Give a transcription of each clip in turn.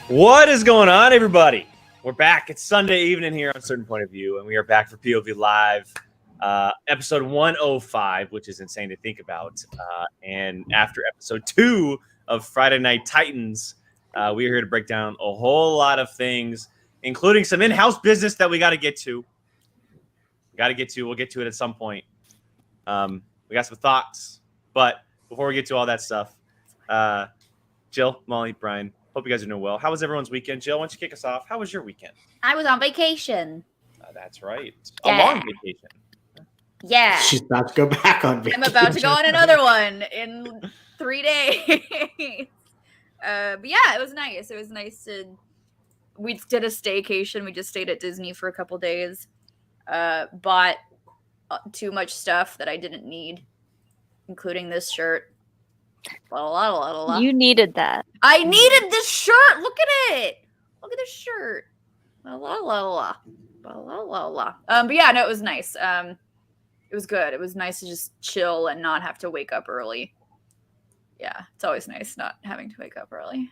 What is going on, everybody? We're back. It's Sunday evening here on Certain Point of View, and we are back for POV Live, episode 105, which is insane to think about. And after episode 2 of Friday Night Titans, we are here to break down a whole lot of things, including some in-house business that we got to get to. We'll get to it at some point. We got some thoughts, but before we get to all that stuff, Jill, Molly, Brian, hope you guys are doing well. How was everyone's weekend? Jill, why don't you kick us off? How was your weekend? I was on vacation. That's right. Yeah. A long vacation. Yeah. She's about to go back on vacation. I'm about to go on another one in 3 days. But yeah, it was nice. It was nice we did a staycation. We just stayed at Disney for a couple days. Bought too much stuff that I didn't need, including this shirt. La. You needed that. I needed this shirt. Look at it. Look at this shirt. La. But yeah, no, it was nice. It was good. It was nice to just chill and not have to wake up early. Yeah, it's always nice not having to wake up early.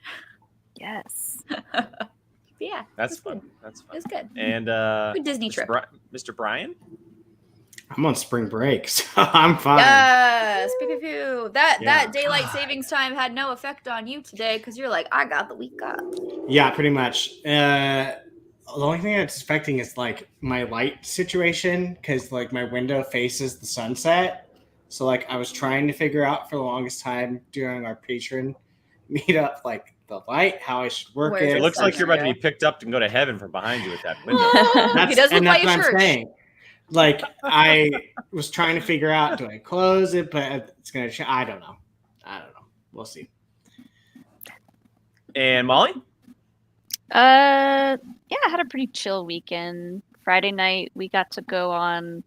Yes. But yeah, That's fun. Good. That's fun. It was good. And Good Disney trip. Mr. Brian? I'm on spring break, so I'm fine. Yes, pew. That Yeah. daylight savings time had no effect on you today because you're like, I got the week off. Yeah, pretty much. The only thing that's affecting is like my light situation because like my window faces the sunset. So like I was trying to figure out for the longest time during our patron meetup, like the light, how I should work Where's it. It looks like you're about to be picked up and go to heaven from behind you with that window. He does look like a what church. I'm saying. Like I was trying to figure out, do I close it? But it's gonna. I don't know. We'll see. And Molly? Yeah, I had a pretty chill weekend. Friday night, we got to go on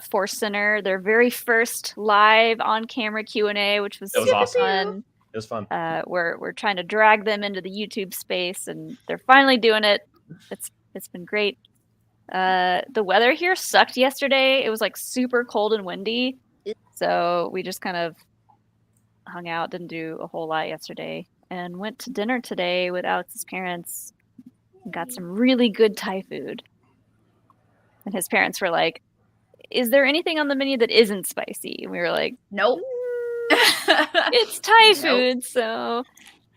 Force Center, their very first live on-camera Q&A, which was It was super awesome. fun. It was fun. We're trying to drag them into the YouTube space, and they're finally doing it. It's been great. The weather here sucked yesterday. It was like super cold and windy. So we just kind of hung out, didn't do a whole lot yesterday, and went to dinner today with Alex's parents. Got some really good Thai food. And his parents were like, is there anything on the menu that isn't spicy? And we were like, Nope. it's Thai food. So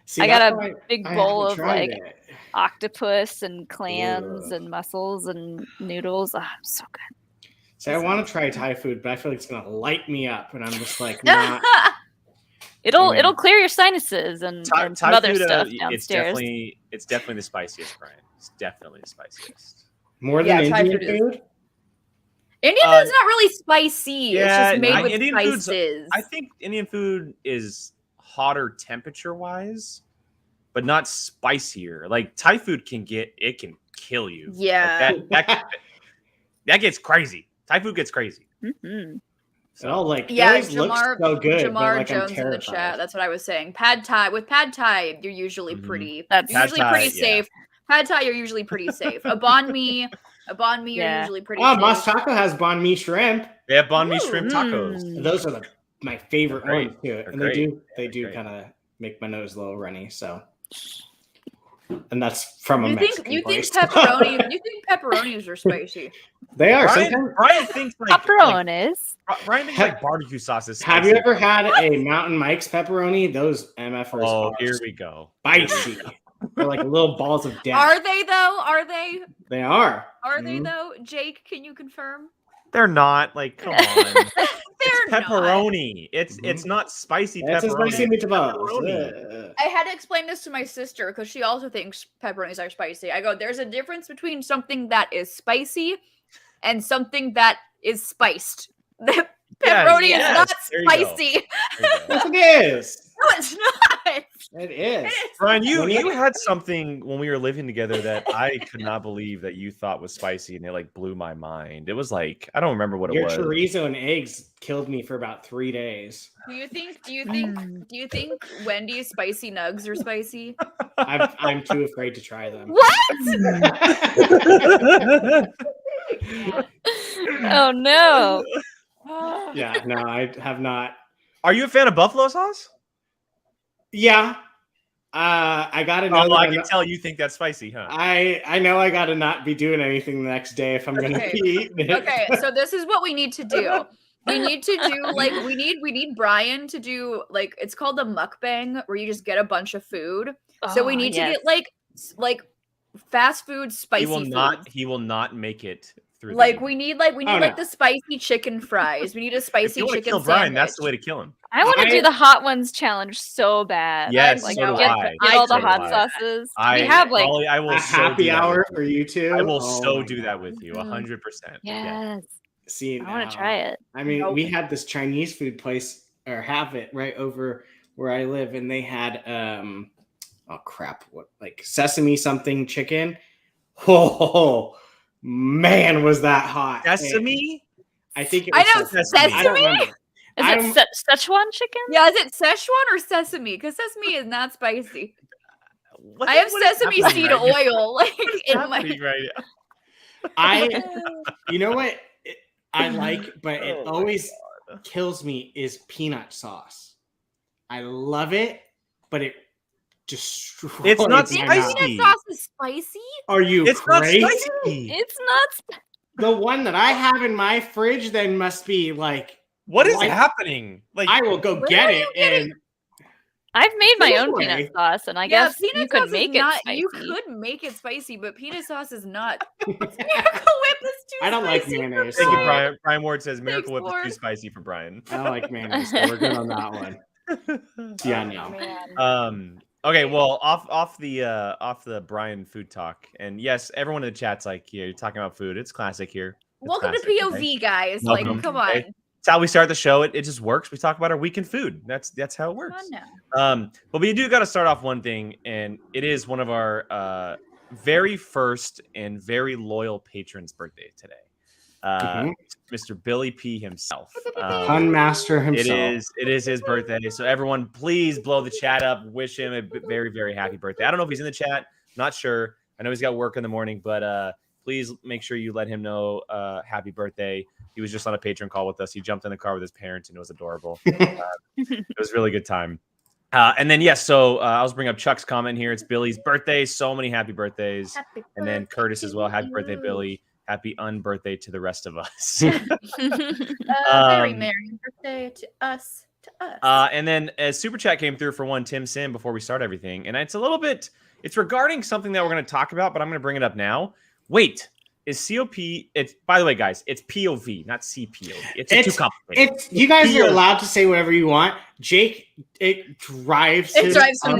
See, I got that's a why big I bowl haven't of tried like it. octopus and clams Ugh. and mussels and noodles. So good. See, I want to try Thai food, but I feel like it's gonna light me up, and I'm just like not. It'll clear your sinuses and some other food, stuff it's downstairs. definitely the spiciest, Brian. It's definitely the spiciest. More Yeah, than Thai Indian food is- food? Indian food's not really spicy. yeah, It's just made with Indian food's- spices. I think Indian food is hotter temperature-wise, but not spicier. Like Thai food can kill you. Yeah. Like, that gets crazy. Thai food gets crazy. Mm-hmm. It all like it Yeah, always looks so good, but Jamar like Jones I'm in the terrified. chat. That's what I was saying. Pad Thai. With Pad Thai, you're usually Mhm. pretty. That's- You're Pad usually Thai, pretty yeah. safe. Pad Thai, you're usually pretty safe. A banh mi, you're Yeah. usually pretty Oh, safe. Mas Taco has banh mi shrimp. They have banh mi Ooh. shrimp tacos. Those are my favorite They're great. ones too, They're and great. they do great. kind of make my nose a little runny. So, and that's from a You think Mexican place. pepperonis are spicy? They are. Brian, Sometimes, Brian thinks like Pepperonis. Brian thinks like barbecue sauce is have spicy. you ever had a Mountain Mike's pepperoni? Those MFers Oh, are here we go. spicy. They're like little balls of death. Are they though? Are they? They are. Are they Mhm. though? Jake, can you confirm? They're not like come on. It's They're not. pepperoni. It's not spicy That's a pepperoni. spicy meatballs. Pepperoni. I had to explain this to my sister because she also thinks pepperonis are spicy. I go, there's a difference between something that is spicy and something that is spiced. Pepperoni yes, is not there you go. spicy. There you go. Yes, it is. No, it's not. It is. Brian, you When you- had something when we were living together that I could not believe that you thought was spicy, and it like blew my mind. It was like I don't remember what Your it was. chorizo and eggs killed me for about 3 days. Do you think Wendy's spicy nugs are spicy? I'm too afraid to try them. What? Oh no. Yeah, no, I have not. Are you a fan of buffalo sauce? Yeah, I gotta know. Oh, I can tell you think that's spicy, huh? I know I gotta not be doing anything the next day if I'm gonna be eating it. Okay, so this is what we need to do. We need to do like we need Brian to do like it's called the mukbang where you just get a bunch of food. So we need to get like fast food spicy He will not make it through. we need the spicy chicken fries. We need a spicy if you chicken kill sandwich. Brian, that's the way to kill him. I want to do the hot ones challenge so bad. Yes, like so do get I. all So the do hot I. sauces. We have like I will a happy hour for you two. I will do that with you 100%. yes. See, I want to try it. I mean, we had this Chinese food place or have it right over where I live, and they had oh crap, what like sesame something chicken. Oh man, was that hot? Sesame? I think it was I know sesame. I don't remember. Is it Szechuan chicken? Yeah, is it Szechuan or sesame? Because sesame is not spicy. What I have what is sesame happening seed right now? oil like in my. Happening right now? you know what I like, but it Oh my always kills me is peanut sauce. I love it, but it destroys It's not my spicy. mouth. Peanut sauce is spicy? Are you It's not crazy? spicy. It's not. The one that I have in my fridge then must be like. What is Like, happening? Like I will go Where get are it you getting- and I've made my own Anyway. peanut sauce, and I guess you peanut could sauce is make it not, spicy. You could make it spicy, but peanut sauce is not. Miracle Whip is too I don't like spicy for mayonnaise. Thank you, Brian. Brian. Brian Ward says Miracle Thanks, Whip is too Ward. spicy for Brian. I don't like mayonnaise, so we're good on that one. Yeah, no. Man. Okay, well, off the Brian food talk, and yes, everyone in the chat's like, yeah, you're talking about food. It's classic here. It's Welcome classic, to POV, okay? guys. Welcome. Like, come on. Okay. It's how we start the show. It just works. We talk about our weekend food. That's how it Come works. on now. But we do got to start off one thing, and it is one of our very first and very loyal patrons' birthday today. Mr. Billy P himself. Pun master himself. It is his birthday. So everyone, please blow the chat up. Wish him a very, very happy birthday. I don't know if he's in the chat. Not sure. I know he's got work in the morning, but please make sure you let him know happy birthday. He was just on a patron call with us. He jumped in the car with his parents, and it was adorable. It was a really good time. And then, yes, so I was bringing up Chuck's comment here. It's Billy's birthday. So many happy birthdays. And then Curtis as well. Happy birthday, Billy. Happy unbirthday to the rest of us. Very merry birthday to us. And then a super chat came through for one Tim Sim before we start everything. And it's a little bit, it's regarding something that we're going to talk about, but I'm going to bring it up now. Wait, is COP, it's, by the way, guys, it's POV, not CPOV. It's too complicated. You guys POV. are allowed to say whatever you want. Jake, it drives him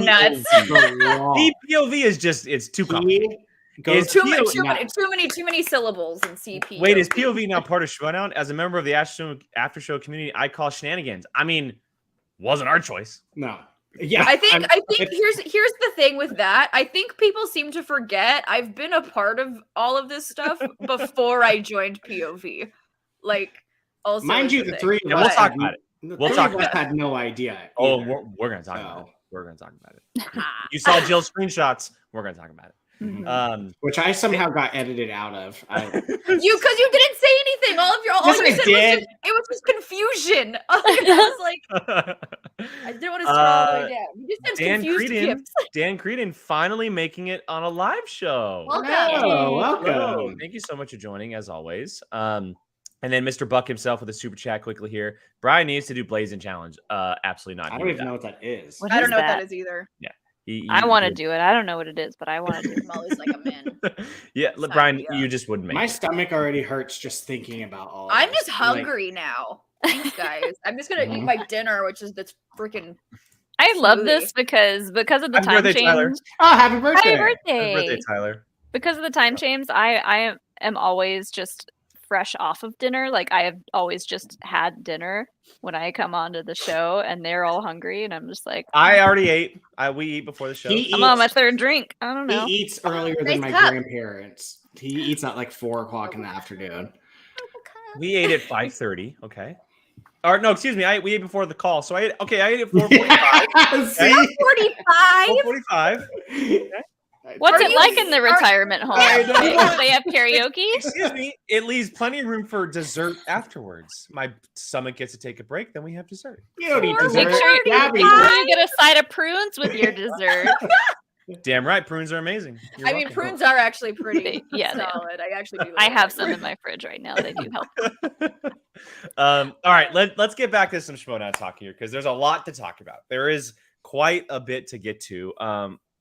nuts. CPOV is just, it's too complicated. Goes Too POV. many syllables in CP. Wait, is POV now part of Schmoedown? As a member of the after show community, I call shenanigans. I mean, wasn't our choice. No. Yeah. I think here's the thing with that. I think people seem to forget I've been a part of all of this stuff before I joined POV. Like, also, mind you, the three of Yeah, we'll us talk about it. We'll talk about had no idea. Oh, either. we're gonna talk about it. We're gonna talk about it. You saw Jill's screenshots. We're gonna talk about it. Which I somehow got edited out of. Because you didn't say anything. All Yes, you I said did. it was just confusion. I was like, I didn't want to scroll all the way down. You just said Dan confused Creedon, gifts. Dan Creedon finally making it on a live show. Welcome. Hello, Hello. welcome. Thank you so much for joining, as always. And then Mr. Buck himself with a super chat quickly here. Brian needs to do Blazing Challenge. Absolutely not. I don't even know what that is. What I don't is know what that? that is either. Yeah. I want to do it. I don't know what it is, but I want to do it. I'm always like a man. Yeah, Sign Brian, me up. you just wouldn't make My it. stomach already hurts just thinking about all I'm this. just hungry now. Thanks, guys. I'm just gonna eat my dinner, which is this freaking. I love Smoothie. this because of the Happy time birthday, change. Tyler. Oh, happy birthday. Happy birthday. Happy birthday, Tyler. Because of the time change, I am always just fresh off of dinner. Like I have always just had dinner when I come onto the show, and they're all hungry, and I'm just like, I already ate. We eat before the show. He I'm on my eats- third drink. I don't know. He eats earlier than my Nice cup. grandparents. He eats at like 4:00 in the afternoon. We ate at 5:30. Okay. Or no, excuse me. We ate before the call, so I ate at 4:45. See? 45. 4:45. What's Are it you- like in the retirement home? I know. Do they have karaoke? Excuse me. It leaves plenty of room for dessert afterwards. My stomach gets to take a break, then we have dessert. You don't need Poor dessert. Make sure Gabby, you get a side of prunes with your dessert. Damn right, prunes are amazing. You're I mean, welcome. prunes are actually pretty Yeah, they are. solid. I actually do. I like have them. some in my fridge right now. They do help. All right, let's get back to some Schmoedown talk here because there's a lot to talk about. There is quite a bit to get to.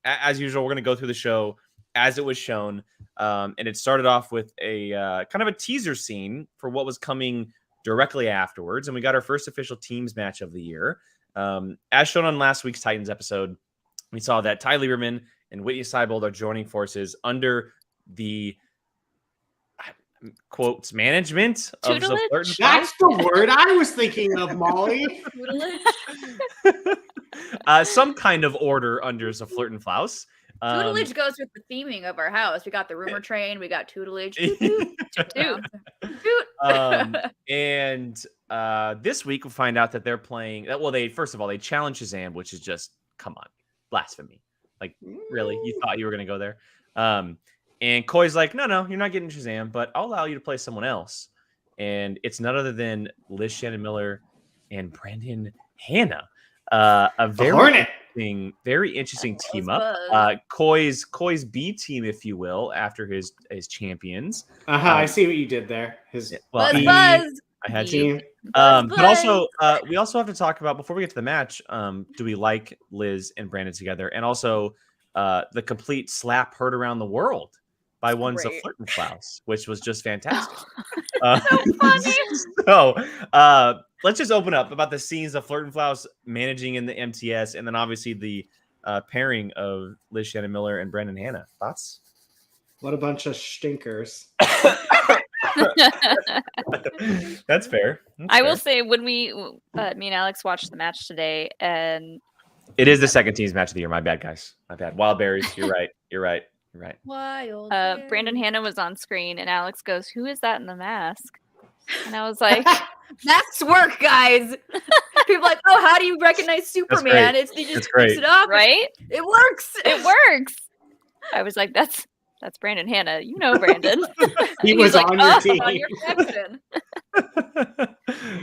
As usual, we're going to go through the show as it was shown, and it started off with a kind of a teaser scene for what was coming directly afterwards, and we got our first official teams match of the year. As shown on last week's Titans episode, we saw that Ty Lieberman and Whitney Seibold are joining forces under the quotes management of the Tutelage? Flirt and that's the word I was thinking of, Molly. some kind of order under a Flirt and Flouse. Tutelage goes with the theming of our house. We got the rumor train. We got tutelage. Toot, toot, toot, toot. And this week we'll find out that they're playing. Well, they first of all they challenge Shazam, which is just come on, blasphemy. Like really, you thought you were gonna go there? And Coy's like, no, you're not getting Shazam, but I'll allow you to play someone else. And it's none other than Liz Shannon Miller and Brandon Hanna. A very interesting team up. Coy's B team, if you will, after his champions. I see what you did there. His Well, Buzz, buzz. I had to. team. But also, we also have to talk about before we get to the match. Do we like Liz and Brandon together? And also, the complete slap heard around the world by ones of Great. Flirt and Flouse, which was just fantastic. So funny. So let's just open up about the scenes of Flirt and Flouse managing in the MTS, and then obviously the pairing of Liz Shannon Miller and Brandon Hanna. Thoughts? What a bunch of stinkers. That's fair. I will say when me and Alex watched the match today, and It is the second team's match of the year. My bad, guys. My bad. Wild Berries. You're right. You're right. You're right. Wild. Brandon Hanna was on screen, and Alex goes, "Who is that in the mask?" And I was like, Masks work, guys. People are like, oh, how do you recognize Superman? great. It's you just That's great. mix it up. "Right? It works. It works." I was like, "That's Brandon Hanna. You know Brandon." He He's was like, on your "Oh, team. On your section.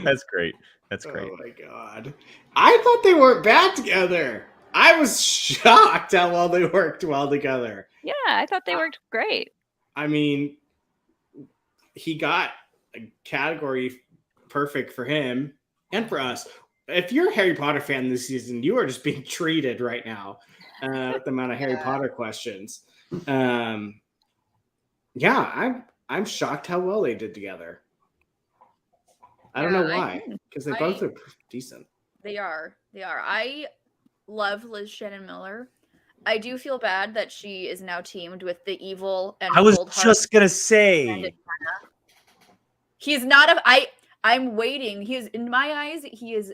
That's great. That's great. Oh my god. I thought they weren't bad together. I was shocked how well they worked well together. Yeah, I thought they worked great. I mean, he got a category perfect for him and for us. If you're a Harry Potter fan this season, you are just being treated right now with the amount of Harry Potter questions. I'm shocked how well they did together. I don't know Yeah, why, because they both are decent. They are. I love Liz Shannon Miller. I do feel bad that she is now teamed with the evil and I was cold-hearted just gonna say. Brandon Hanna. He's not I'm waiting. He is, in my eyes, he is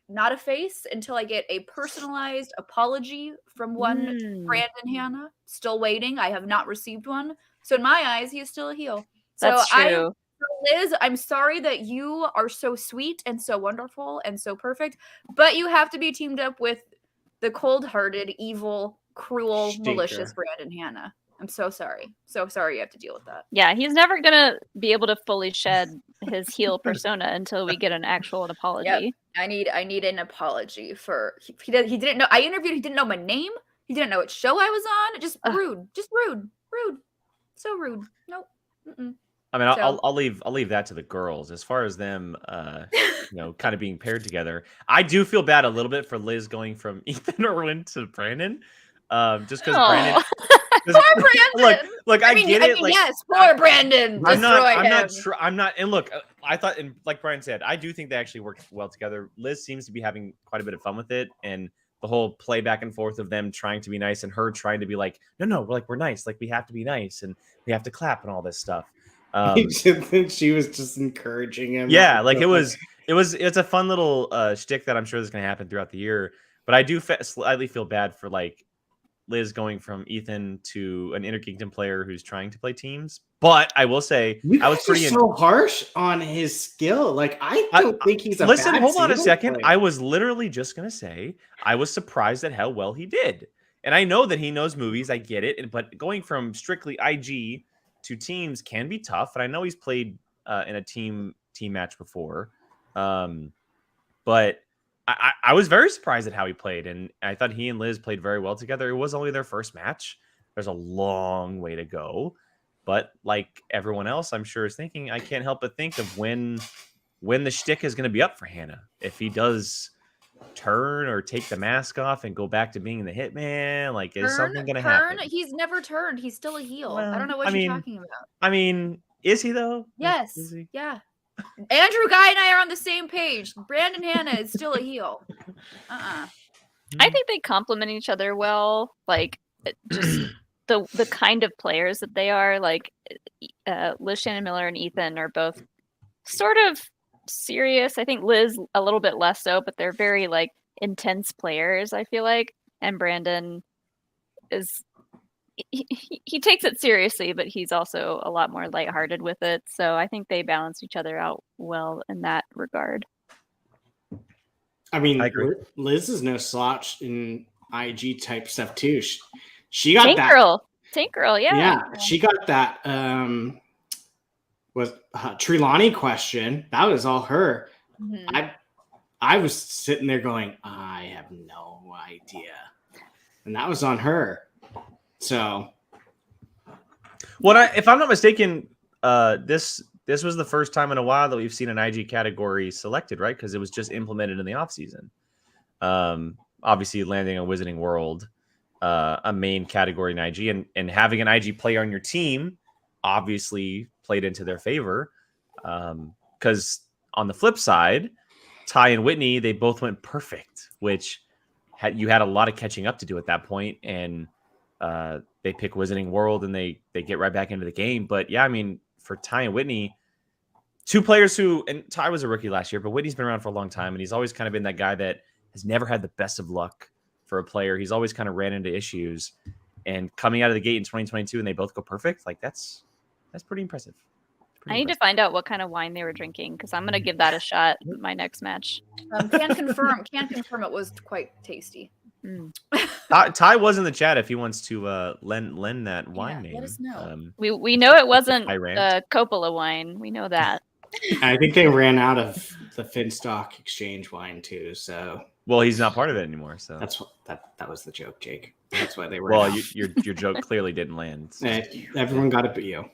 not a face until I get a personalized apology from one Brandon Hanna. Still waiting. I have not received one. So in my eyes, he is still a heel. That's so true. Liz, I'm sorry that you are so sweet and so wonderful and so perfect, but you have to be teamed up with the cold-hearted, evil, cruel, Stinker. malicious Brandon Hanna. I'm so sorry. So sorry you have to deal with that. Yeah, he's never gonna be able to fully shed his heel persona until we get an actual apology. Yep. I need an apology for he didn't know. I interviewed. He didn't know my name. He didn't know what show I was on. Just rude. Just rude. So rude. Nope. Mm-mm. I mean, So- I'll leave that to the girls. As far as them, kind of being paired together, I do feel bad a little bit for Liz going from Ethan Irwin to Brandon, just because Brandon. Poor Brandon. Look, I get it. Like, yes, poor Brandon. I'm Destroyed not. him. I'm not. And look, I thought, and like Brian said, I do think they actually work well together. Liz seems to be having quite a bit of fun with it, and the whole play back and forth of them trying to be nice and her trying to be like, no, we're nice. Like we have to be nice and we have to clap and all this stuff. She was just encouraging him. Yeah, like it's a fun little shtick that I'm sure is going to happen throughout the year. But I do slightly feel bad for like Liz going from Ethan to an Interkingdom player who's trying to play teams. But I will say, You I was guys are pretty. so harsh on his skill. Like I don't think he's a Listen, bad hold on a single second. player. I was literally just going to say I was surprised at how well he did. And I know that he knows movies. I get it. But going from strictly IG to teams can be tough. And I know he's played in a team match before. But I was very surprised at how he played. And I thought he and Liz played very well together. It was only their first match. There's a long way to go. But like everyone else, I'm sure is thinking, I can't help but think of when the shtick is going to be up for Hannah. If he does turn or take the mask off and go back to being the hitman, like is something going to happen? He's never turned. He's still a heel. Well, I don't know what you're talking about. I mean, is he though? Yes. Is he? Yeah. Andrew Guy and I are on the same page. Brandon Hannah is still a heel. I think they complement each other well. Like just the kind of players that they are. Like Liz Shannon Miller and Ethan are both sort of serious. I think Liz a little bit less so, but they're very like intense players, I feel like. And Brandon is he takes it seriously, but he's also a lot more lighthearted with it. So I think they balance each other out well in that regard. I mean, I agree. Liz is no slouch in IG type stuff too. She got Tank Girl, yeah. Yeah, she got that was Trelawney question. That was all her. Mm-hmm. I was sitting there going, I have no idea. And that was on her. So, if I'm not mistaken, this was the first time in a while that we've seen an IG category selected, right? Because it was just implemented in the offseason. Obviously, landing on Wizarding World, a main category in IG, and having an IG player on your team obviously played into their favor. Because on the flip side, Ty and Whitney, they both went perfect, which you had a lot of catching up to do at that point, and they pick Wizarding World and they get right back into the game. But yeah, I mean, for Ty and Whitney, two players and Ty was a rookie last year, but Whitney's been around for a long time, and he's always kind of been that guy that has never had the best of luck for a player. He's always kind of ran into issues, and coming out of the gate in 2022 and they both go perfect, like that's pretty impressive. I need to find out what kind of wine they were drinking because I'm going to give that a shot in my next match. Can't confirm it was quite tasty. Ty was in the chat if he wants to lend that wine name. Let us know. We know it wasn't Iran. Coppola wine. We know that. I think they ran out of the Finstock Exchange wine too. So well, he's not part of it anymore. So that was the joke, Jake. That's why they were. Well, your joke clearly didn't land. So. Everyone got it but you.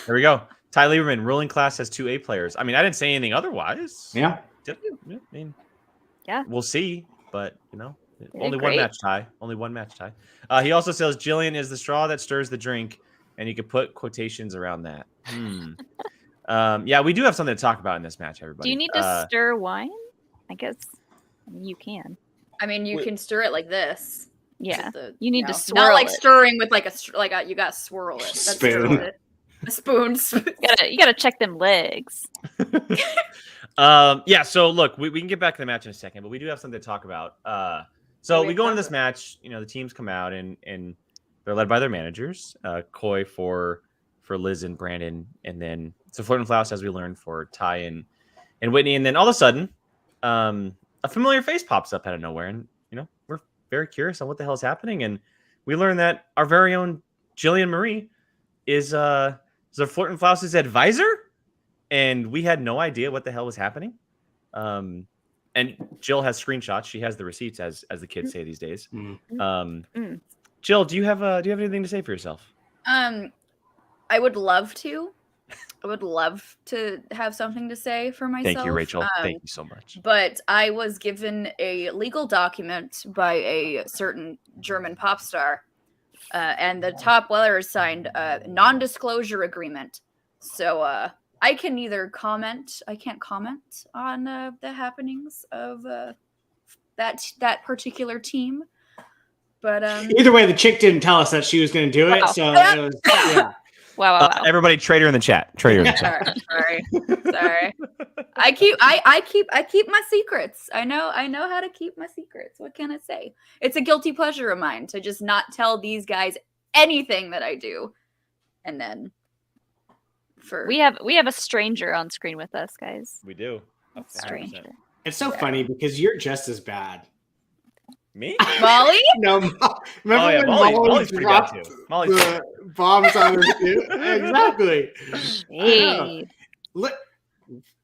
There we go. Ty Lieberman, ruling class has 2 A players. I mean, I didn't say anything otherwise. Yeah. Did you? I mean, yeah. We'll see, but only great. one match tie. Only one match tie. He also says Jillian is the straw that stirs the drink, and you could put quotations around that. Yeah, we do have something to talk about in this match, everybody. Do you need to stir wine? I guess you can. I mean, you can stir it like this. Yeah, you need to swirl not like it. stirring with you got to swirl it. That's Spoon. A spoon. You gotta check them legs. Yeah. So look, we can get back to the match in a second, but we do have something to talk about. So we go into this match. The teams come out and they're led by their managers. Coy for Liz and Brandon, and then so Flirt and Flouse, as we learned, for Ty and Whitney, and then all of a sudden, a familiar face pops up out of nowhere, and we're very curious on what the hell is happening, and we learn that our very own Jillian Marie is Flirt and Flouse's advisor, and we had no idea what the hell was happening. And Jill has screenshots; she has the receipts, as the kids say these days. Jill, do you have anything to say for yourself? I would love to. I would love to have something to say for myself. Thank you, Rachel. Thank you so much. But I was given a legal document by a certain German pop star, and the top letters signed a non-disclosure agreement. So I can I can't comment on the happenings of that particular team. But either way, the chick didn't tell us that she was going to do it. So it was, yeah. Wow. Everybody, traitor in the chat. Traitor in the chat. Sorry. I keep my secrets. I know how to keep my secrets. What can I say? It's a guilty pleasure of mine to just not tell these guys anything that I do. And then we have a stranger on screen with us, guys. We do. Stranger. It's so funny because you're just as bad. Me? Molly? No, remember when Molly's pretty bad dropped too. Molly's the bombs on her too? Exactly. I know. Hey. Look,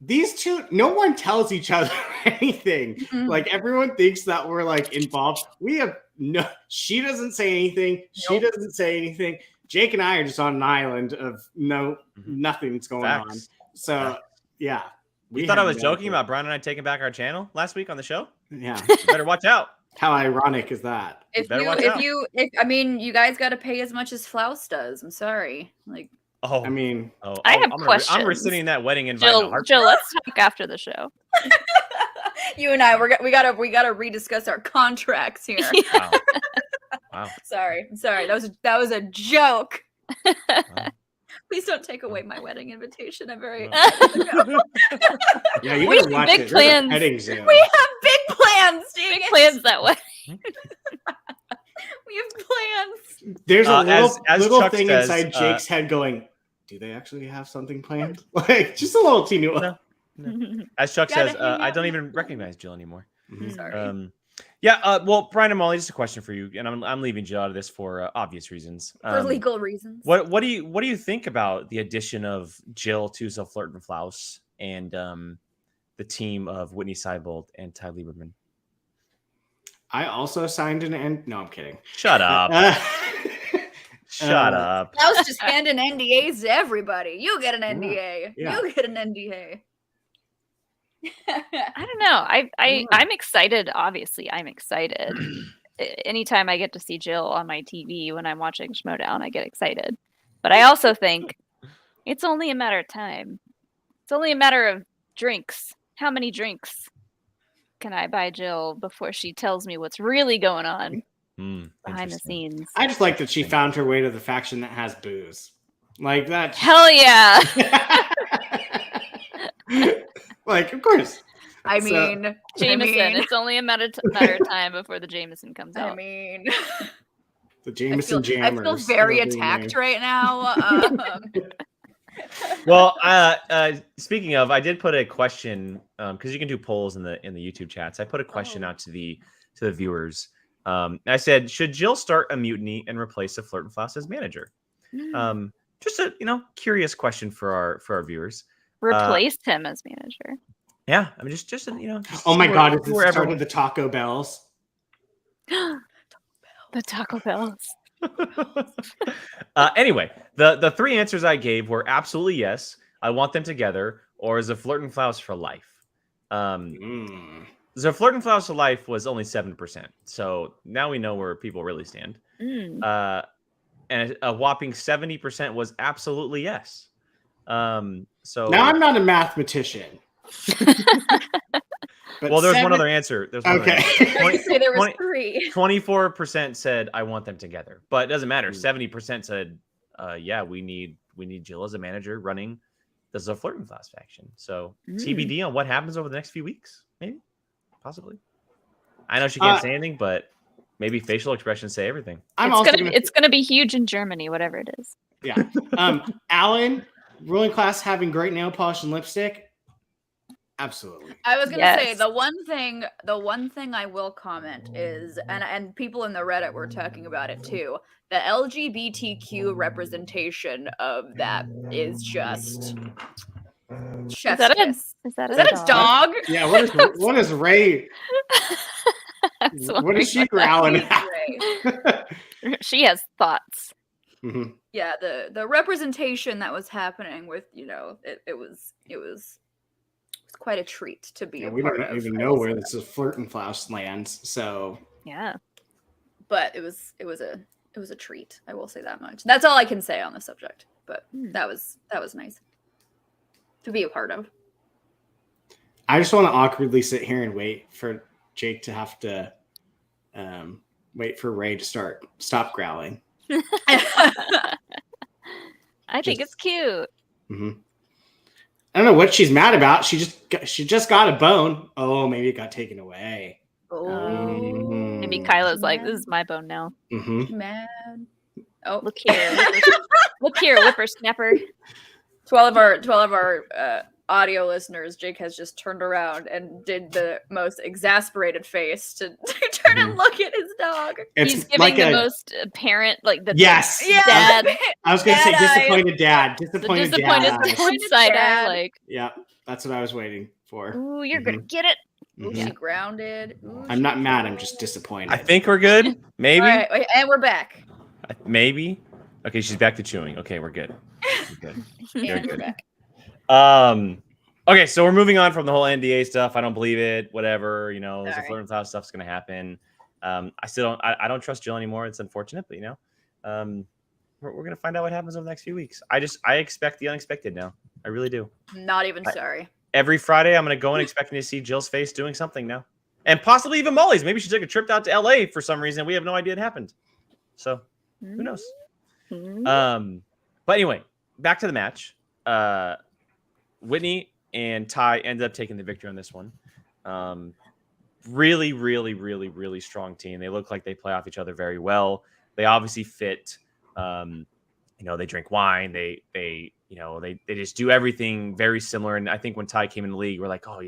these two, no one tells each other anything. Mhm. Like everyone thinks that we're like involved. We have no. She doesn't say anything. She doesn't say anything. Jake and I are just on an island of nothing's going on. Facts. So yeah. You thought I was joking about Brian and I taking back our channel last week on the show? Yeah. You better watch out. How ironic is that? If you you guys got to pay as much as Flouse does. I'm sorry. Like, Oh, I mean, I have I'm questions. rescinding that wedding invite. in a heartbeat. Jill, let's talk after the show. you and I, we gotta rediscuss our contracts here. Wow. Wow. Sorry. That was a joke. Wow. Please don't take away my wedding invitation. I'm very Wow. excited to go. yeah, you We gotta have watch big it. plans. There's a petting zoo. We have big plans, dang Big it. plans that way. We have plans. There's a as little Chuck thing says, inside Jake's head going, do they actually have something planned? Like, just a little teeny one. No. As Chuck Gotta says, hang I out. don't even recognize Jill anymore. Mhm. Sorry. Well, Brian and Molly, just a question for you, and I'm leaving Jill out of this for obvious reasons. For legal reasons. What do you think about the addition of Jill to So Flirt and Flouse and the team of Whitney Seibold and Ty Lieberman? I also signed an end. No, I'm kidding. Shut up. Shut up. I was just handing NDAs to everybody. You get an NDA. Yeah. You get an NDA. I don't know. I'm excited. Obviously, I'm excited. Anytime I get to see Jill on my TV when I'm watching Schmoedown, I get excited. But I also think it's only a matter of time. It's only a matter of drinks. How many drinks can I buy Jill before she tells me what's really going on behind the Interesting. scenes? I just like that she found her way to the faction that has booze. Like that. Hell yeah! Like, of course. I So- mean, Jameson. It's only a matter of time before the Jameson comes out. I mean, The I Jameson feel Jammers. very That'll be attacked me. right now. Well, speaking of, I did put a question because you can do polls in the YouTube chats. I put a question out to the viewers. I said, should Jill start a mutiny and replace the Flirt and Floss as manager? Just a curious question for our viewers. Replaced him as manager. Yeah, I mean just Oh my God! Is see this where the start everyone- of the Taco Bells? The Taco Bells. Anyway, the three answers I gave were absolutely yes. I want them together, or is a Flirt and Flouse for life? The Flirt and Flouse for life was only 7%, so now we know where people really stand. And a whopping 70% was absolutely yes. So Now I'm not a mathematician. But well, there's one other answer. There's one Okay. other answer. Say there was 20 3. 24% said I want them together, but it doesn't matter. 70% said, yeah, we need Jill as a manager running the Flirt and Flouse faction. So TBD on what happens over the next few weeks, maybe, possibly. I know she can't say anything, but maybe facial expressions say everything. It's gonna be huge in Germany, whatever it is. Yeah. Alan, ruling class having great nail polish and lipstick. Absolutely. I was gonna say the one thing I will comment is, and people in the Reddit were talking about it too. The LGBTQ representation of that is just chef's kiss. Is that a dog? Yeah. What is Ray? What is she growling at? She has thoughts. Mm-hmm. Yeah, the representation that was happening with it was quite a treat to be a We part don't of. even know where this is Flirt and Flouse lands, so yeah. But it was a treat. I will say that much. That's all I can say on the subject. But that was nice to be a part of. I just want to awkwardly sit here and wait for Jake to have to wait for Ray to stop growling. I think it's cute. Mm-hmm. I don't know what she's mad about. She just got a bone. Oh, maybe it got taken away. Maybe Kyla's like, this is my bone now. Mm-hmm. Mad. Oh, look here, look here, whippersnapper. 12 of our audio listeners, Jake has just turned around and did the most exasperated face to turn and look at his dog. He's giving the most parent, like the yes, dad. I was gonna say disappointed dad, The disappointed side eye, like yeah, that's what I was waiting for. Ooh, you're gonna get it. Ooh, she grounded. Ooh, I'm not mad. I'm just disappointed. I think we're good. Maybe. All right, wait, and we're back. Maybe. Okay, she's back to chewing. Okay, we're good. We're good. Very We're good. back. Okay, so we're moving on from the whole NDA stuff. I don't believe it. Whatever, the Sorry. flirt and flower stuff's gonna happen. I still don't. I don't trust Jill anymore. It's unfortunate, but we're gonna find out what happens over the next few weeks. I expect the unexpected now. I really do. Not even sorry. Every Friday, I'm gonna go in expecting to see Jill's face doing something now, and possibly even Molly's. Maybe she took a trip out to LA for some reason. We have no idea it happened. So who knows? But anyway, back to the match. Whitney and Ty ended up taking the victory on this one. Really, really, really, really strong team. They look like they play off each other very well. They obviously fit. They drink wine. They just do everything very similar. And I think when Ty came in the league, we're like, oh,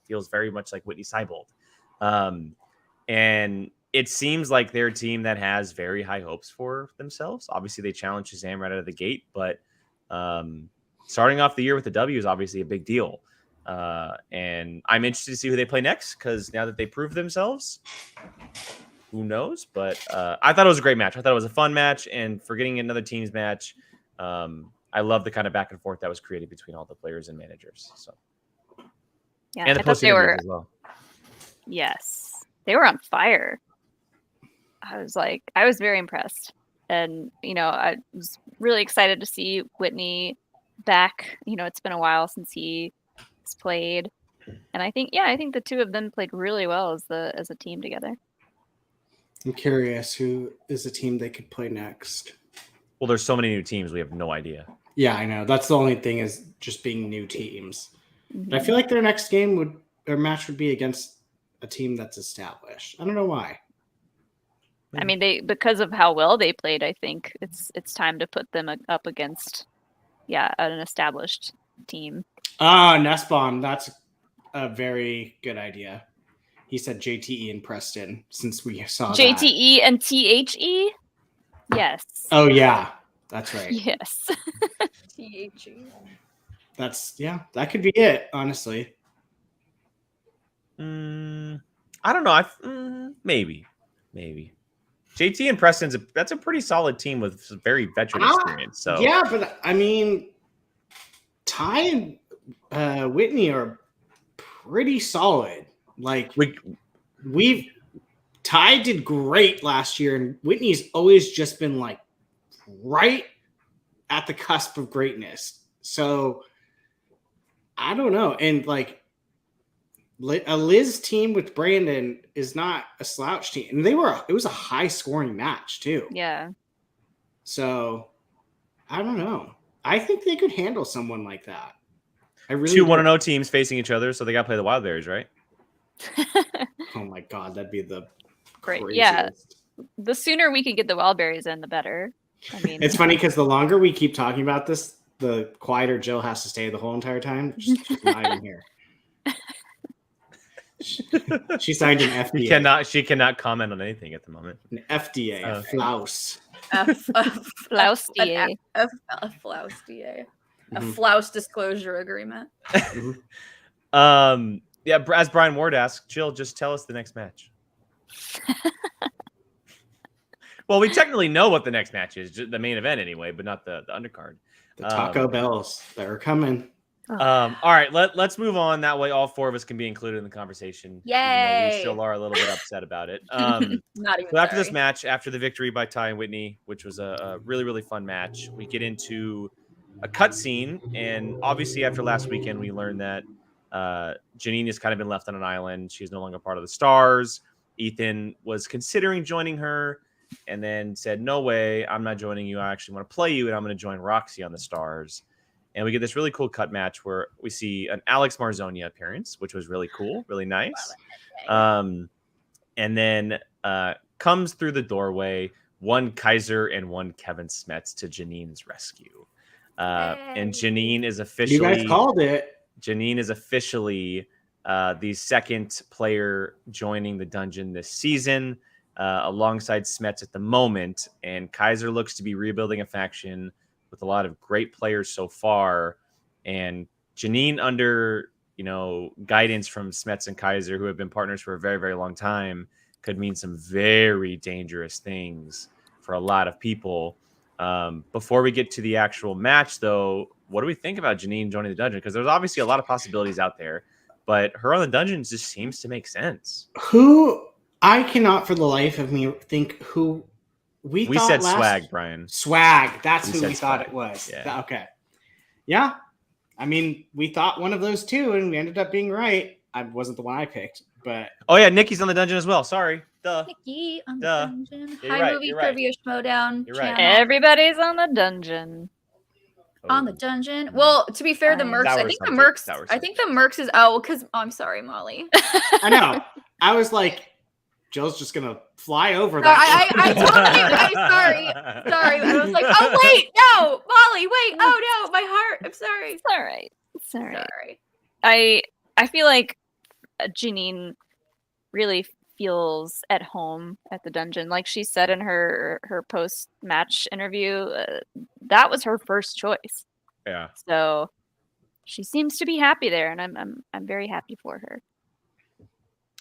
feels very much like Whitney Seibold. And it seems like they're a team that has very high hopes for themselves. Obviously, they challenged Shazam right out of the gate, but starting off the year with the W is obviously a big deal. And I'm interested to see who they play next, because now that they proved themselves, who knows? But I thought it was a great match. I thought it was a fun match, and for getting another teams match, I love the kind of back and forth that was created between all the players and managers. So, yeah, and the post interviews as well. Yes, they were on fire. I was very impressed, and I was really excited to see Whitney back. It's been a while since he has played, and I think the two of them played really well as a team together. I'm curious who is the team they could play next. Well, there's so many new teams, we have no idea. Yeah, I know. That's the only thing, is just being new teams. But I feel like their next match would be against a team that's established. I don't know why. I mean, because of how well they played, I think it's time to put them up against, an established team. Nussbaum, that's a very good idea. He said JTE and Preston, since we saw JTE that. And THE? Yes. Oh, yeah. That's right. Yes. THE. That could be it, honestly. I don't know. Maybe. JT and Preston's that's a pretty solid team with very veteran experience. So yeah, but I mean, Ty and Whitney are pretty solid. Like Ty did great last year, and Whitney's always just been like right at the cusp of greatness. So I don't know, and like a Liz team with Brandon is not a slouch team, and it was a high scoring match too. Yeah. So I don't know. I think they could handle someone like that. I really two 1-0 teams facing each other, so they got to play the Wildberries, right? Oh my god, that'd be the great. craziest. Yeah. The sooner we can get the Wildberries in, the better. I mean, it's funny because the longer we keep talking about this, the quieter Jill has to stay the whole entire time. She's not even here. She signed an FDA. She cannot comment on anything at the moment. An FDA, a flouse. Flouse-DA. A flouse-DA. A flouse disclosure agreement. Yeah, as Brian Ward asked, Jill, just tell us the next match. Well, we technically know what the next match is, the main event anyway, but not the undercard. The Taco Bells, they're coming. All right, let's move on. That way, all four of us can be included in the conversation. Yay! We still are a little bit upset about it. Not even. So after this match, after the victory by Ty and Whitney, which was a really, really fun match, we get into a cutscene, and obviously after last weekend, we learned that Janine has kind of been left on an island. She's no longer part of the Stars. Ethan was considering joining her, and then said, "No way, I'm not joining you. I actually want to play you, and I'm going to join Roxy on the Stars." And we get this really cool cut match where we see an Alex Marzonia appearance, which was really cool, really nice. And then comes through the doorway one Kaiser and one Kevin Smets to Jannine's rescue. And Janine is officially... You guys called it. Janine is officially the second player joining the dungeon this season, alongside Smets at the moment. And Kaiser looks to be rebuilding a faction with a lot of great players so far. And Janine, under guidance from Smets and Kaiser, who have been partners for a very, very long time, could mean some very dangerous things for a lot of people. Before we get to the actual match, though, what do we think about Janine joining the dungeon? Because there's obviously a lot of possibilities out there, but her on the dungeon just seems to make sense. I cannot for the life of me think who we said Swag, Brian. Swag. That's We who we said thought Swag. it was. Yeah. Okay. Yeah. I mean, we thought one of those two, and we ended up being right. I wasn't the one I picked, but Oh yeah, Nikki's on the dungeon as well. Sorry. Duh. Nikki on the Duh. dungeon. You're Hi, right, movie you're right. trivia Schmoedown You're right. channel. Everybody's on the dungeon. On the dungeon. Well, to be fair, the That Mercs. I was think the something. Mercs. That was I think the Mercs is. Oh, because I'm sorry, Molly. I know. I was like, Jill's just gonna fly over No, that. I totally. I'm sorry. Sorry. I was like, oh wait, no, Molly, wait. Oh no, my heart. I'm sorry. It's all right. It's all right. Sorry. I feel like Janine really feels at home at the dungeon. Like she said in her post match interview, that was her first choice. Yeah. So she seems to be happy there, and I'm very happy for her.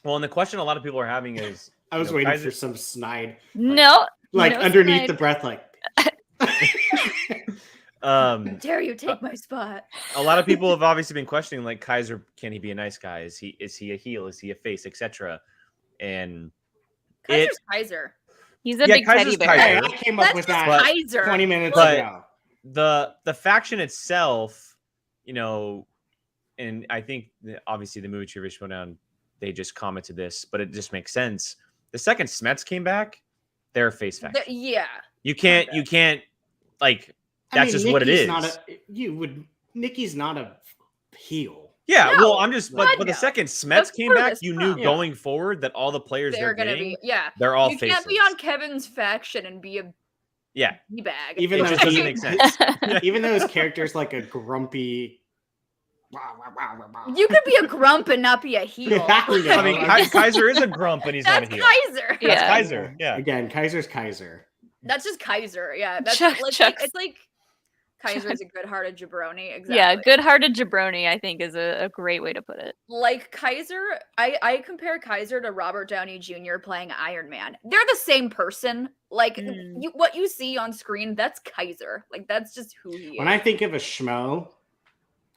Well, and the question a lot of people are having is, I was you know, waiting Kaiser- for some snide, No, like no underneath snide. the breath, like. Dare you take my spot? A lot of people have obviously been questioning, like, Kaiser, can he be a nice guy? Is he a heel? Is he a face, etc.? And Kaiser's Kaiser. He's a Yeah, big Kaiser's teddy bear. Kaiser. I came up That's with just that Kaiser. 20 minutes But- ago. the faction itself, and I think obviously the movie Trivia Schmoedown, they just commented this, but it just makes sense. The second Smets came back, they're a face faction. Yeah. You can't like. That's just what it is. Nikki's not a heel. Yeah, No, well, I'm just, but God, the no. second Smets Of came back, course you knew not. going forward that all the players They're gonna getting, be. Yeah. they're all You faces. can't be on Kevin's faction and be a Yeah, bag. Even it though just doesn't he- make sense. Even though his character's like a grumpy. You could be a grump and not be a heel. Yeah, I know. I mean, Kaiser is a grump and he's not That's a heel. Kaiser. That's Yeah. Kaiser. Yeah. Again, Kaiser's Kaiser. That's just Kaiser. Yeah. That's Chuck- like, Chuck's- it's like Kaiser is a good-hearted jabroni. Exactly. Yeah, good-hearted jabroni, I think, is a great way to put it. Like Kaiser, I compare Kaiser to Robert Downey Jr. playing Iron Man. They're the same person. Like Mm. what you see on screen, that's Kaiser. Like that's just who he is. When I think of a schmo,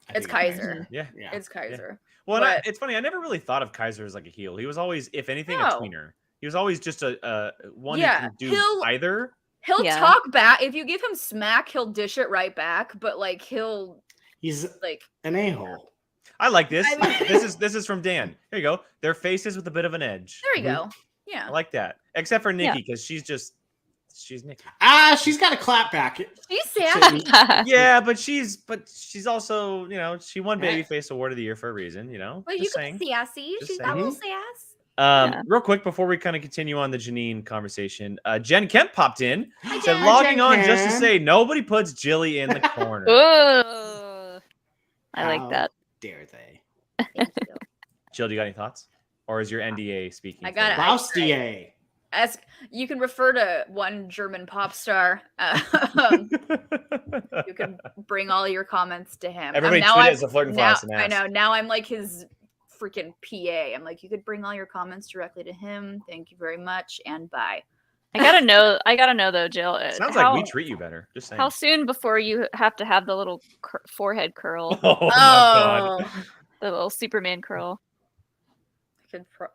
I It's think of Kaiser. Yeah. Yeah. It's Kaiser. Well, But- it's funny. I never really thought of Kaiser as like a heel. He was always, if anything, a No. tweener. He was always just a one Yeah, who can do he'll- either. He'll Yeah. talk back. If you give him smack, he'll dish it right back. But like he'll He's like an a-hole. I like this. I mean- This is from Dan. Here you go. Their faces with a bit of an edge. there you go. Yeah. I like that. Except for Nikki, because she's Nikki. She's got a clap back. She's sassy. Yeah, but she's also, she won Babyface Award of the Year for a reason, But you Just can saying. be sassy. Just She's got a little saying. sass. Yeah. Real quick before we kind of continue on the Janine conversation, Jen Kemp popped in, said Jen. logging Jen on just to Kemp. say nobody puts Jilly in the corner. Ooh, I like How that. dare they? Thank you. Jill, do you got any thoughts? Or is your NDA speaking? I got for it. you? Bustier. Ask. You can refer to one German pop star. You can bring all your comments to him. Everybody now tweet it I'm- as a flirting now, class and I ask. know. Now I'm like his freaking PA. I'm like, you could bring all your comments directly to him. Thank you very much, and bye. I gotta know though, Jill. Sounds how, like we treat you better. Just saying. how soon before you have to have the little forehead curl, Oh my god. the little Superman curl?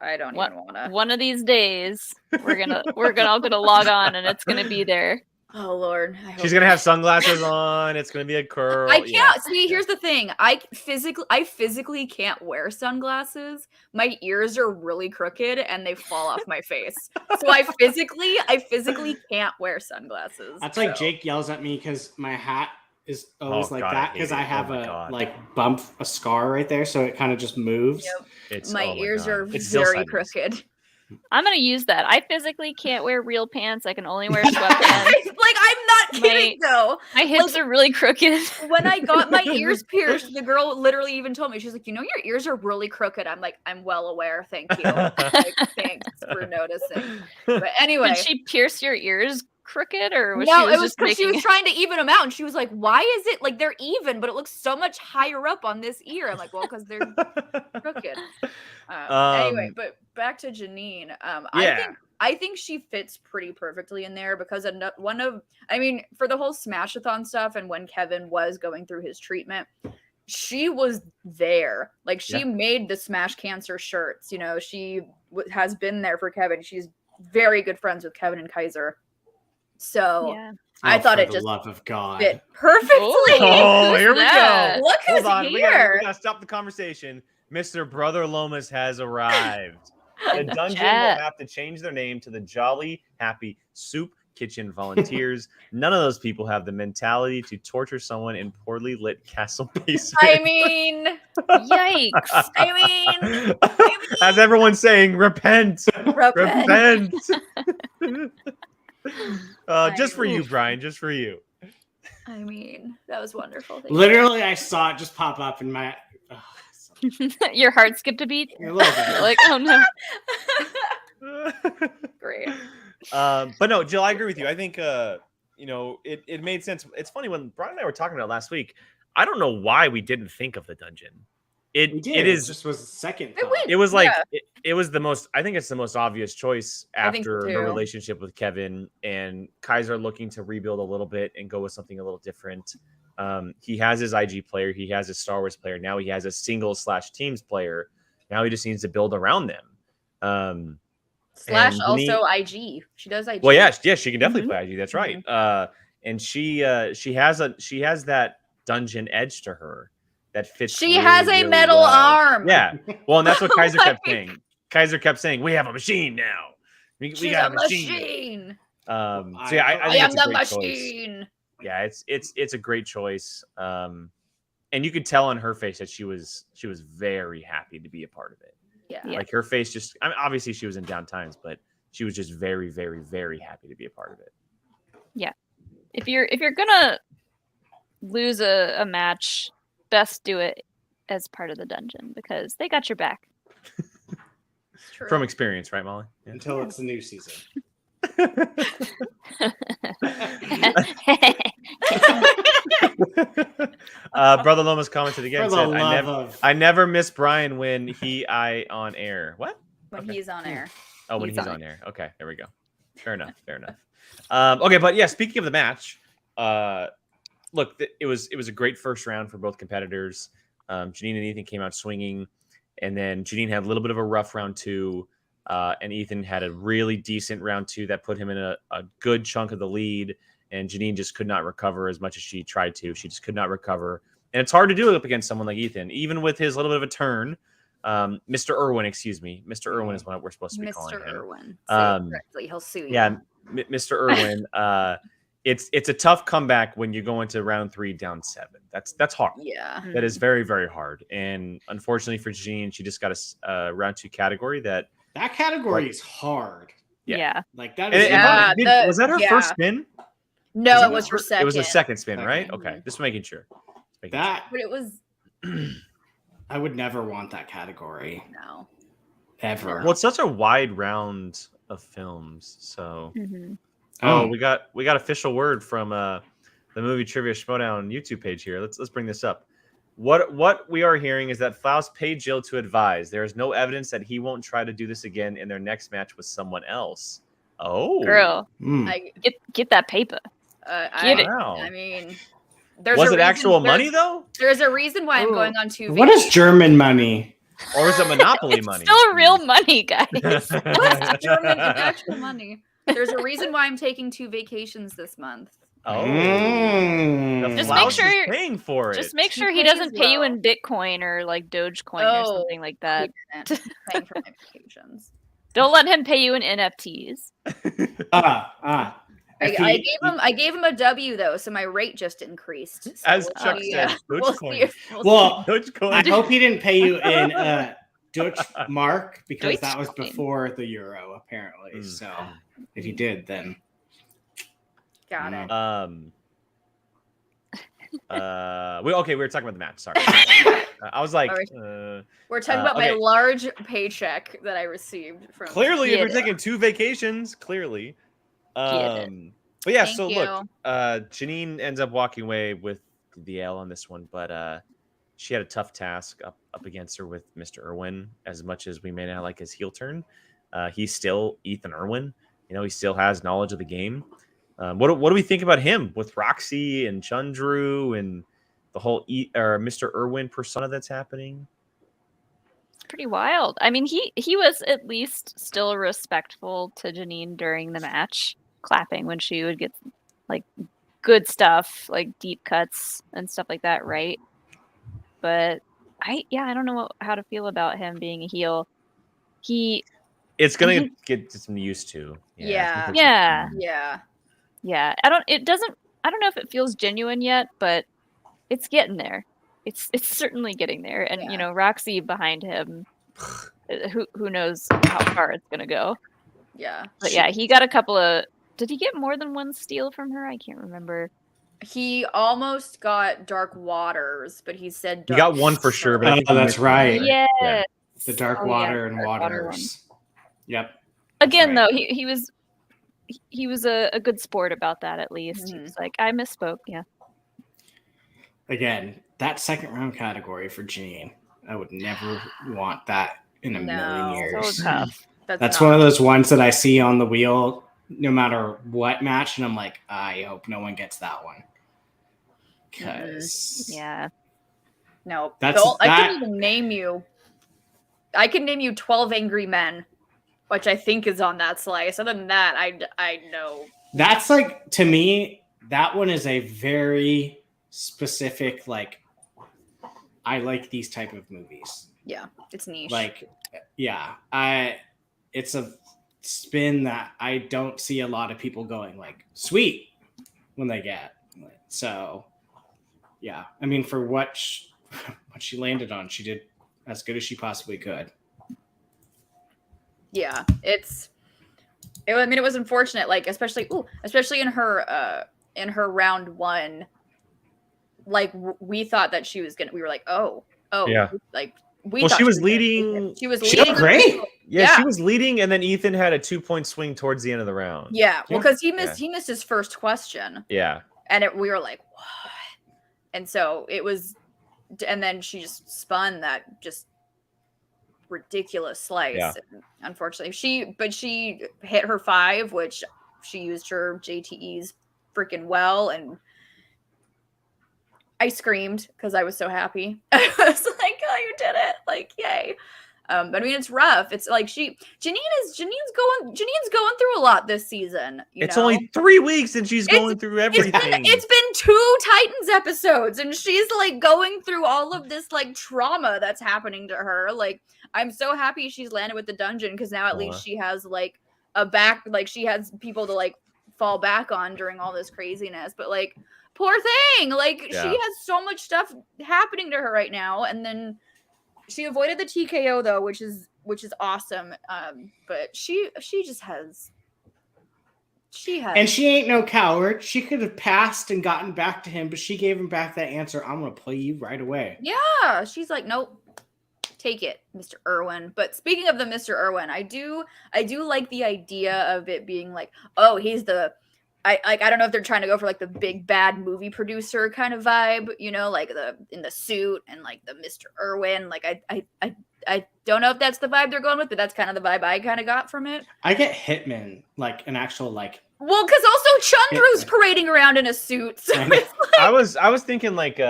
I don't What- even want to. One of these days, we're all gonna log on, and it's gonna be there. Oh Lord, I hope She's gonna have sunglasses on. It's gonna be a curl. I can't Yeah. see. Here's the thing. I physically can't wear sunglasses. My ears are really crooked and they fall off my face. So I physically can't wear sunglasses. That's like so. Jake yells at me because my hat is always Oh, like God, I that hate because it. I Oh, have my a God. bump, a scar right there, so it kind of just moves. Yep. It's, My oh ears God. are It's still very sideways. crooked. I'm gonna use that. I physically can't wear real pants. I can only wear sweatpants. Like I'm not kidding. thing though. My hips are really crooked. When I got my ears pierced, the girl literally even told me, she's like, your ears are really crooked. I'm like, I'm well aware. Thank you. Like, thanks for noticing. But anyway. Did she pierce your ears crooked, or was No, she it was because she was trying to even them out, and she was like, why is it like they're even, but it looks so much higher up on this ear? I'm like, well, because they're crooked. Anyway, but back to Janine. I think she fits pretty perfectly in there because for the whole Smash-a-thon stuff and when Kevin was going through his treatment, she was there. Like, she made the Smash Cancer shirts. She has been there for Kevin. She's very good friends with Kevin and Kaiser. So I thought it just love of God fit perfectly. Oh, here we go. Look who's Hold on. here. We gotta stop the conversation. Mr. Brother Lomas has arrived. The dungeon will have to change their name to the Jolly Happy Soup Kitchen Volunteers. None of those people have the mentality to torture someone in poorly lit castle basement. I mean, yikes. As everyone's saying, repent. Repent. Just for you, Brian. Just for you. I mean, that was wonderful. Literally, I saw it just pop up in my... Your heart skipped a beat? A little bit. Like, oh no. Great. But no, Jill, I agree with you. I think it made sense. It's funny, when Brian and I were talking about it last week, I don't know why we didn't think of the dungeon. It just was the second thought. It was like it was the most, I think it's the most obvious choice after the relationship with Kevin and Kaiser looking to rebuild a little bit and go with something a little different. He has his IG player, he has his Star Wars player, now he has a singles/teams player. Now he just needs to build around them. Slash also IG. She does IG. Well, yeah, she can definitely play IG. That's right. And she has that dungeon edge to her that fits. She has a metal arm. Yeah. Well, and that's what Kaiser kept saying. Kaiser kept saying, "We have a machine now. We got a machine." I am the machine. Choice. Yeah, it's a great choice. And you could tell on her face that she was very happy to be a part of it. Yeah. Like her face just, I mean, obviously she was in down times, but she was just very, very, very happy to be a part of it. Yeah. If you're gonna lose a match, best do it as part of the dungeon because they got your back. From experience, right, Molly? Yeah. Until it's the new season. Brother Lomas commented again. Said, I never miss Brian when I on air. What? When he's on air. Oh, when he's on air. Okay, there we go. Fair enough. Okay, but yeah, speaking of the match, look, it was a great first round for both competitors. Janine and Ethan came out swinging, and then Janine had a little bit of a rough round 2. And Ethan had a really decent round 2 that put him in a good chunk of the lead. And Janine just could not recover as much as she tried to. She just could not recover. And it's hard to do it up against someone like Ethan, even with his little bit of a turn. Mr. Irwin, excuse me. Mr. Irwin is what we're supposed to be calling him. Mr. Irwin. Correctly. He'll sue you. Yeah, Mr. Irwin. It's a tough comeback when you go into round 3 down 7. That's hard. Yeah. That is very, very hard. And unfortunately for Janine, she just got a round 2 category that category is hard. Yeah. Like that is was that her first spin? No, it was her second. It was her second spin, right? Okay. Just making sure. But it was I would never want that category. No. Ever. Well, it's such a wide round of films. So we got official word from the movie Trivia Schmoedown YouTube page here. Let's bring this up. What we are hearing is that Faust paid Jill to advise. There is no evidence that he won't try to do this again in their next match with someone else. Oh, girl, get that paper. Get it. I mean, was it actual money though? There's a reason why I'm going on 2 vacations. What is German money? Or is it Monopoly money? Still real money, guys. What's German actual money? There's a reason why I'm taking 2 vacations this month. Oh, just make sure you're paying for it. Just make sure he doesn't pay you in Bitcoin or like Dogecoin or something like that. Paying for my vacations. Don't let him pay you in NFTs. I gave him a W though, so my rate just increased. So as Chuck said, Dogecoin. Dogecoin. I hope he didn't pay you in Deutschmark because that was before the euro, apparently. So if he did, then got it. We were talking about the match. Sorry. I was like, We're talking about my large paycheck that I received from. Clearly, if you're taking 2 vacations, clearly. But yeah, Thank look, Janine ends up walking away with the L on this one, but she had a tough task up against her with Mr. Irwin. As much as we may not like his heel turn, he's still Ethan Irwin. You know, he still has knowledge of the game. What do we think about him with Roxy and Chundru and the whole Mr. Irwin persona that's happening? It's pretty wild. I mean, he was at least still respectful to Janine during the match, clapping when she would get like good stuff, like deep cuts and stuff like that, right? But I don't know how to feel about him being a heel. It's gonna get some used to. Yeah. I don't know if it feels genuine yet, but it's getting there. It's certainly getting there. And you know, Roxy behind him, who knows how far it's gonna go. Yeah. But yeah, he got a couple of. Did he get more than one steal from her? I can't remember. He almost got Dark Waters, but he said he got one for sure. But that's right. Yeah. The Dark Water and Waters. Yep. Again, though, he was a good sport about that. At least he was like, I misspoke. Yeah. Again, that second round category for Janine, I would never want that in a million years. So tough. That's one of those ones that I see on the wheel, no matter what match, and I'm like, I hope no one gets that one. Because no, I couldn't even name you. I can name you 12 Angry Men, which I think is on that slice. Other than that, I know. That's like, to me, that one is a very specific, like, I like these type of movies. Yeah, it's niche. Like, it's a spin that I don't see a lot of people going like sweet when they get. So, yeah, I mean, for what she landed on, she did as good as she possibly could. Yeah, it was unfortunate, like especially in her round one. Like we thought that she was gonna. We were like, yeah, like she was leading. She was leading. Great. Yeah, she was leading, and then Ethan had a 2-point swing towards the end of the round. Yeah, well, because he missed his first question. Yeah, and we were like, what? And so it was, and then she just spun that just ridiculous slice. Yeah. Unfortunately, she hit her 5, which she used her JTEs freaking well, and I screamed because I was so happy. I was like, oh, you did it. Like, yay. But I mean, it's rough. It's like Jannine's going through a lot this season. It's only 3 weeks and she's going through everything. It's been 2 Titans episodes and she's like going through all of this like trauma that's happening to her. Like, I'm so happy she's landed with the dungeon because now at least she has like a back, like she has people to like fall back on during all this craziness. But like, poor thing, like she has so much stuff happening to her right now, and then she avoided the TKO though, which is awesome. But she has, and she ain't no coward. She could have passed and gotten back to him, but she gave him back that answer. I'm gonna play you right away. Yeah, she's like, nope, take it, Mr. Irwin. But speaking of the Mr. Irwin, I do like the idea of it being like, oh, he's the. I don't know if they're trying to go for like the big bad movie producer kind of vibe, you know, like in the suit and like the Mr. Irwin. Like I don't know if that's the vibe they're going with, but that's kind of the vibe I kind of got from it. I get Hitman, like an actual like. Well, because also Chundru's parading around in a suit. So it's like... I was thinking like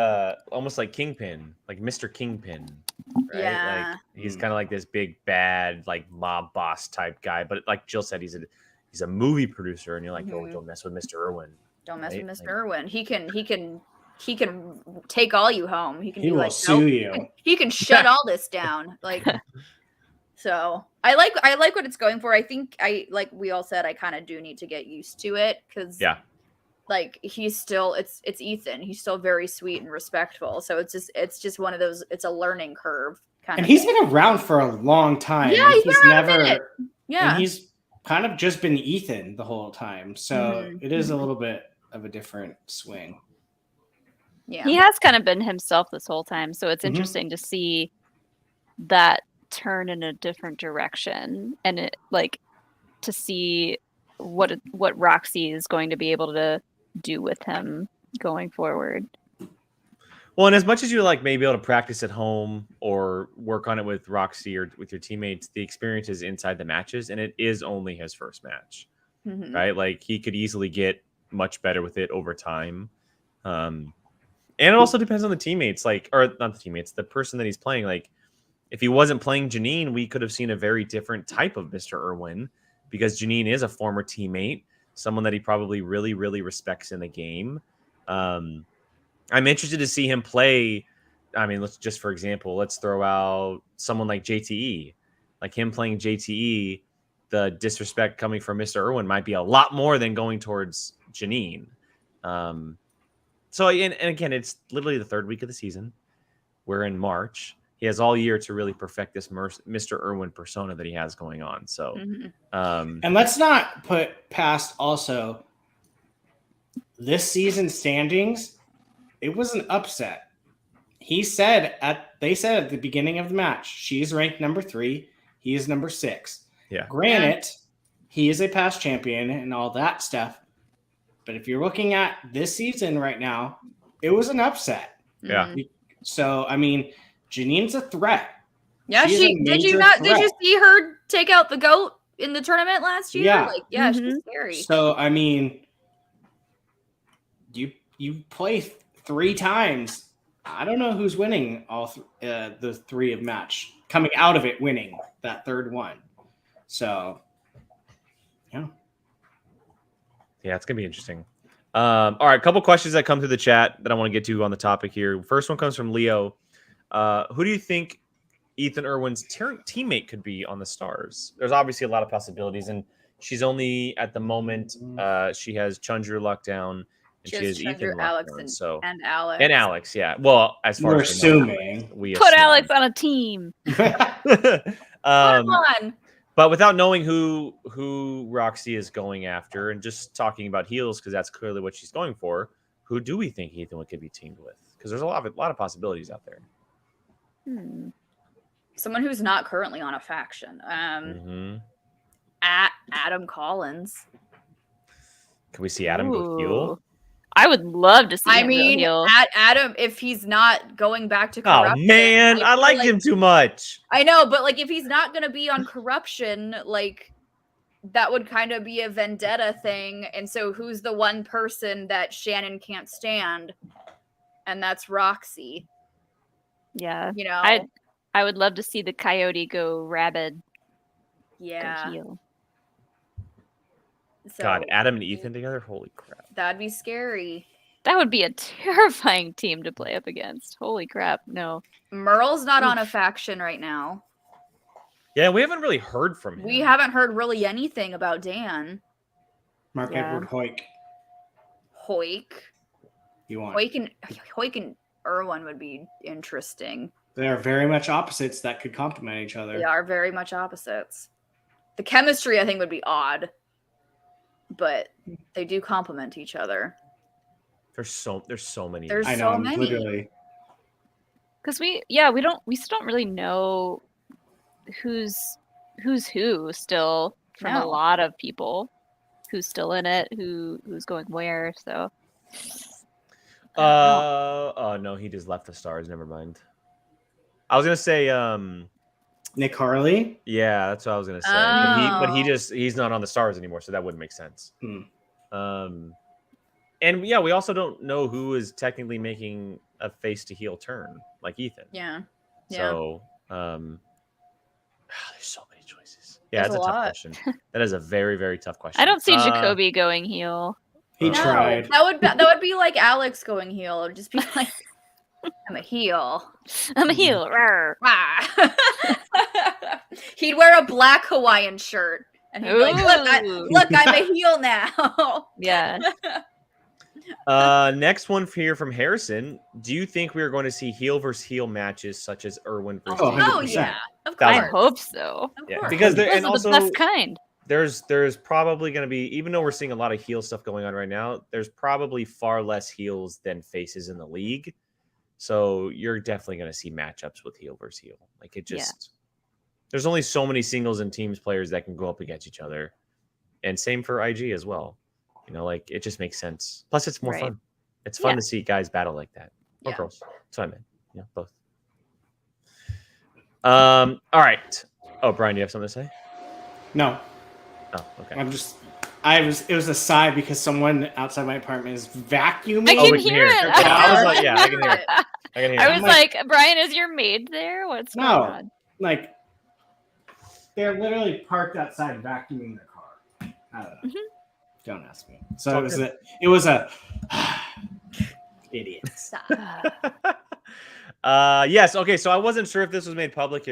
almost like Kingpin, like Mr. Kingpin. Right? Yeah. Like he's kind of like this big bad like mob boss type guy, but like Jill said, he's a movie producer, and you're like, oh, don't mess with Mr. Irwin. Don't mess with Mr. Irwin. He can take all you home. He will like, sue nope. you. He can shut all this down. Like, so I like what it's going for. I think like we all said, I kind of do need to get used to it because like he's still it's Ethan. He's still very sweet and respectful. So it's just one of those. It's a learning curve kind of. And he's been around for a long time. Yeah, he's been around a minute. Yeah, and he's kind of just been Ethan the whole time, so it is a little bit of a different swing. Yeah. He has kind of been himself this whole time, so it's Mhm. interesting to see that turn in a different direction, and it like to see what Roxy is going to be able to do with him going forward. Well, and as much as you like maybe able to practice at home or work on it with Roxy or with your teammates, the experience is inside the matches, and it is only his first match, Mhm. right? Like he could easily get much better with it over time. And it also depends on the teammates, like, or not the teammates, the person that he's playing. Like, if he wasn't playing Janine, we could have seen a very different type of Mr. Irwin, because Janine is a former teammate, someone that he probably really, really respects in the game. I'm interested to see him play. I mean, for example, let's throw out someone like JTE. Like him playing JTE, the disrespect coming from Mr. Irwin might be a lot more than going towards Janine. So, and again, it's literally the third week of the season. We're in March. He has all year to really perfect this Mr. Irwin persona that he has going on. So, Mhm. And let's not put past also this season standings. It was an upset. They said at the beginning of the match, she's ranked number 3. He is number 6. yeah. Granted, he is a past champion and all that stuff. But if you're looking at this season right now, it was an upset. Yeah. Mhm. So, I mean, Jannine's a threat. Yeah, She's a did you major not did you threat. see her take out the goat in the tournament last year? Yeah. Like, yeah, she's Mhm. scary. So, I mean, you play 3 times. I don't know who's winning all the 3 of match, coming out of it winning that third one. So, yeah. Yeah, it's gonna be interesting. All right, a couple questions that come through the chat that I want to get to on the topic here. First one comes from Leo. Who do you think Ethan Irwin's teammate could be on the Stars? There's obviously a lot of possibilities, and she's only at the moment she has Chunger locked down, and she has Chunger, Ethan Alex, locked down. So and Alex. and Alex, yeah. Well, as far We're as we know, assuming. we Put assume. Alex on a team. Put him on. But without knowing who Roxy is going after, and just talking about heels, because that's clearly what she's going for, who do we think Ethan could be teamed with? Because there's a lot of possibilities out there. Someone who's not currently on a faction. Adam Collins. Can we see Adam go heel? Ooh. I would love to see him go heel. Adam, if he's not going back to Oh corruption. man, I like him too much. I know, but like if he's not going to be on corruption, like that would kind of be a vendetta thing. And so who's the one person that Shannon can't stand? And that's Roxy. Yeah. You know, I would love to see the Coyote go rabid. Yeah. Go heel. So, God, Adam and Ethan together? Holy crap. That'd be scary. That would be a terrifying team to play up against. Holy crap, no. Merle's not on a faction right now. Yeah, we haven't really heard from him. We haven't heard really anything about Dan. Mark Edward Hoyk. You want? Hoyk and Erwin would be interesting. They are very much opposites that could complement each other. They are very much opposites. The chemistry, I think, would be odd, but they do complement each other. There's so many. There's I know, so many. literally. Because we still don't really know who's who still from a No. lot of people. Who's still in it, who's going where, so oh no, he just left the Stars, never mind. I was gonna say Nick Harley. yeah, that's what I was gonna say. But he's not on the Stars anymore, so that wouldn't make sense. And yeah, we also don't know who is technically making a face to heel turn, like Ethan. Yeah. So there's so many choices. Yeah, There's that's a a tough lot. question. That is a very, very tough question. I don't see Jacoby going heel. He No. tried. That would be like Alex going heel. It would just be like, I'm a heel. I'm a heel. Rawr. Ah. He'd wear a black Hawaiian shirt. And he'd be like, Ooh. look, I'm a heel now. Yeah. Next one here from Harrison. Do you think we are going to see heel versus heel matches such as Irwin versus Oh, Ethan? Oh 100%. yeah, of I course. hope so. Of Yeah, course. because Those and are also the best kind. there's probably going to be, even though we're seeing a lot of heel stuff going on right now, there's probably far less heels than faces in the league. So you're definitely going to see matchups with heel versus heel. Like it just, there's only so many singles and teams players that can go up against each other. And same for IG as well. You know, like it just makes sense. Plus it's more fun. It's fun to see guys battle like that. Or girls. That's what I meant. Yeah, both. All right. Oh, Brian, do you have something to say? No. Oh, okay. It was a sigh because someone outside my apartment is vacuuming. I can we can hear it. I was like, I can hear it. I can hear I it. was like, Brian, is your maid there? What's going on? Like they're literally parked outside vacuuming their car. I don't know. Don't ask me. So it was a idiot. Yes. Okay. So I wasn't sure if this was made public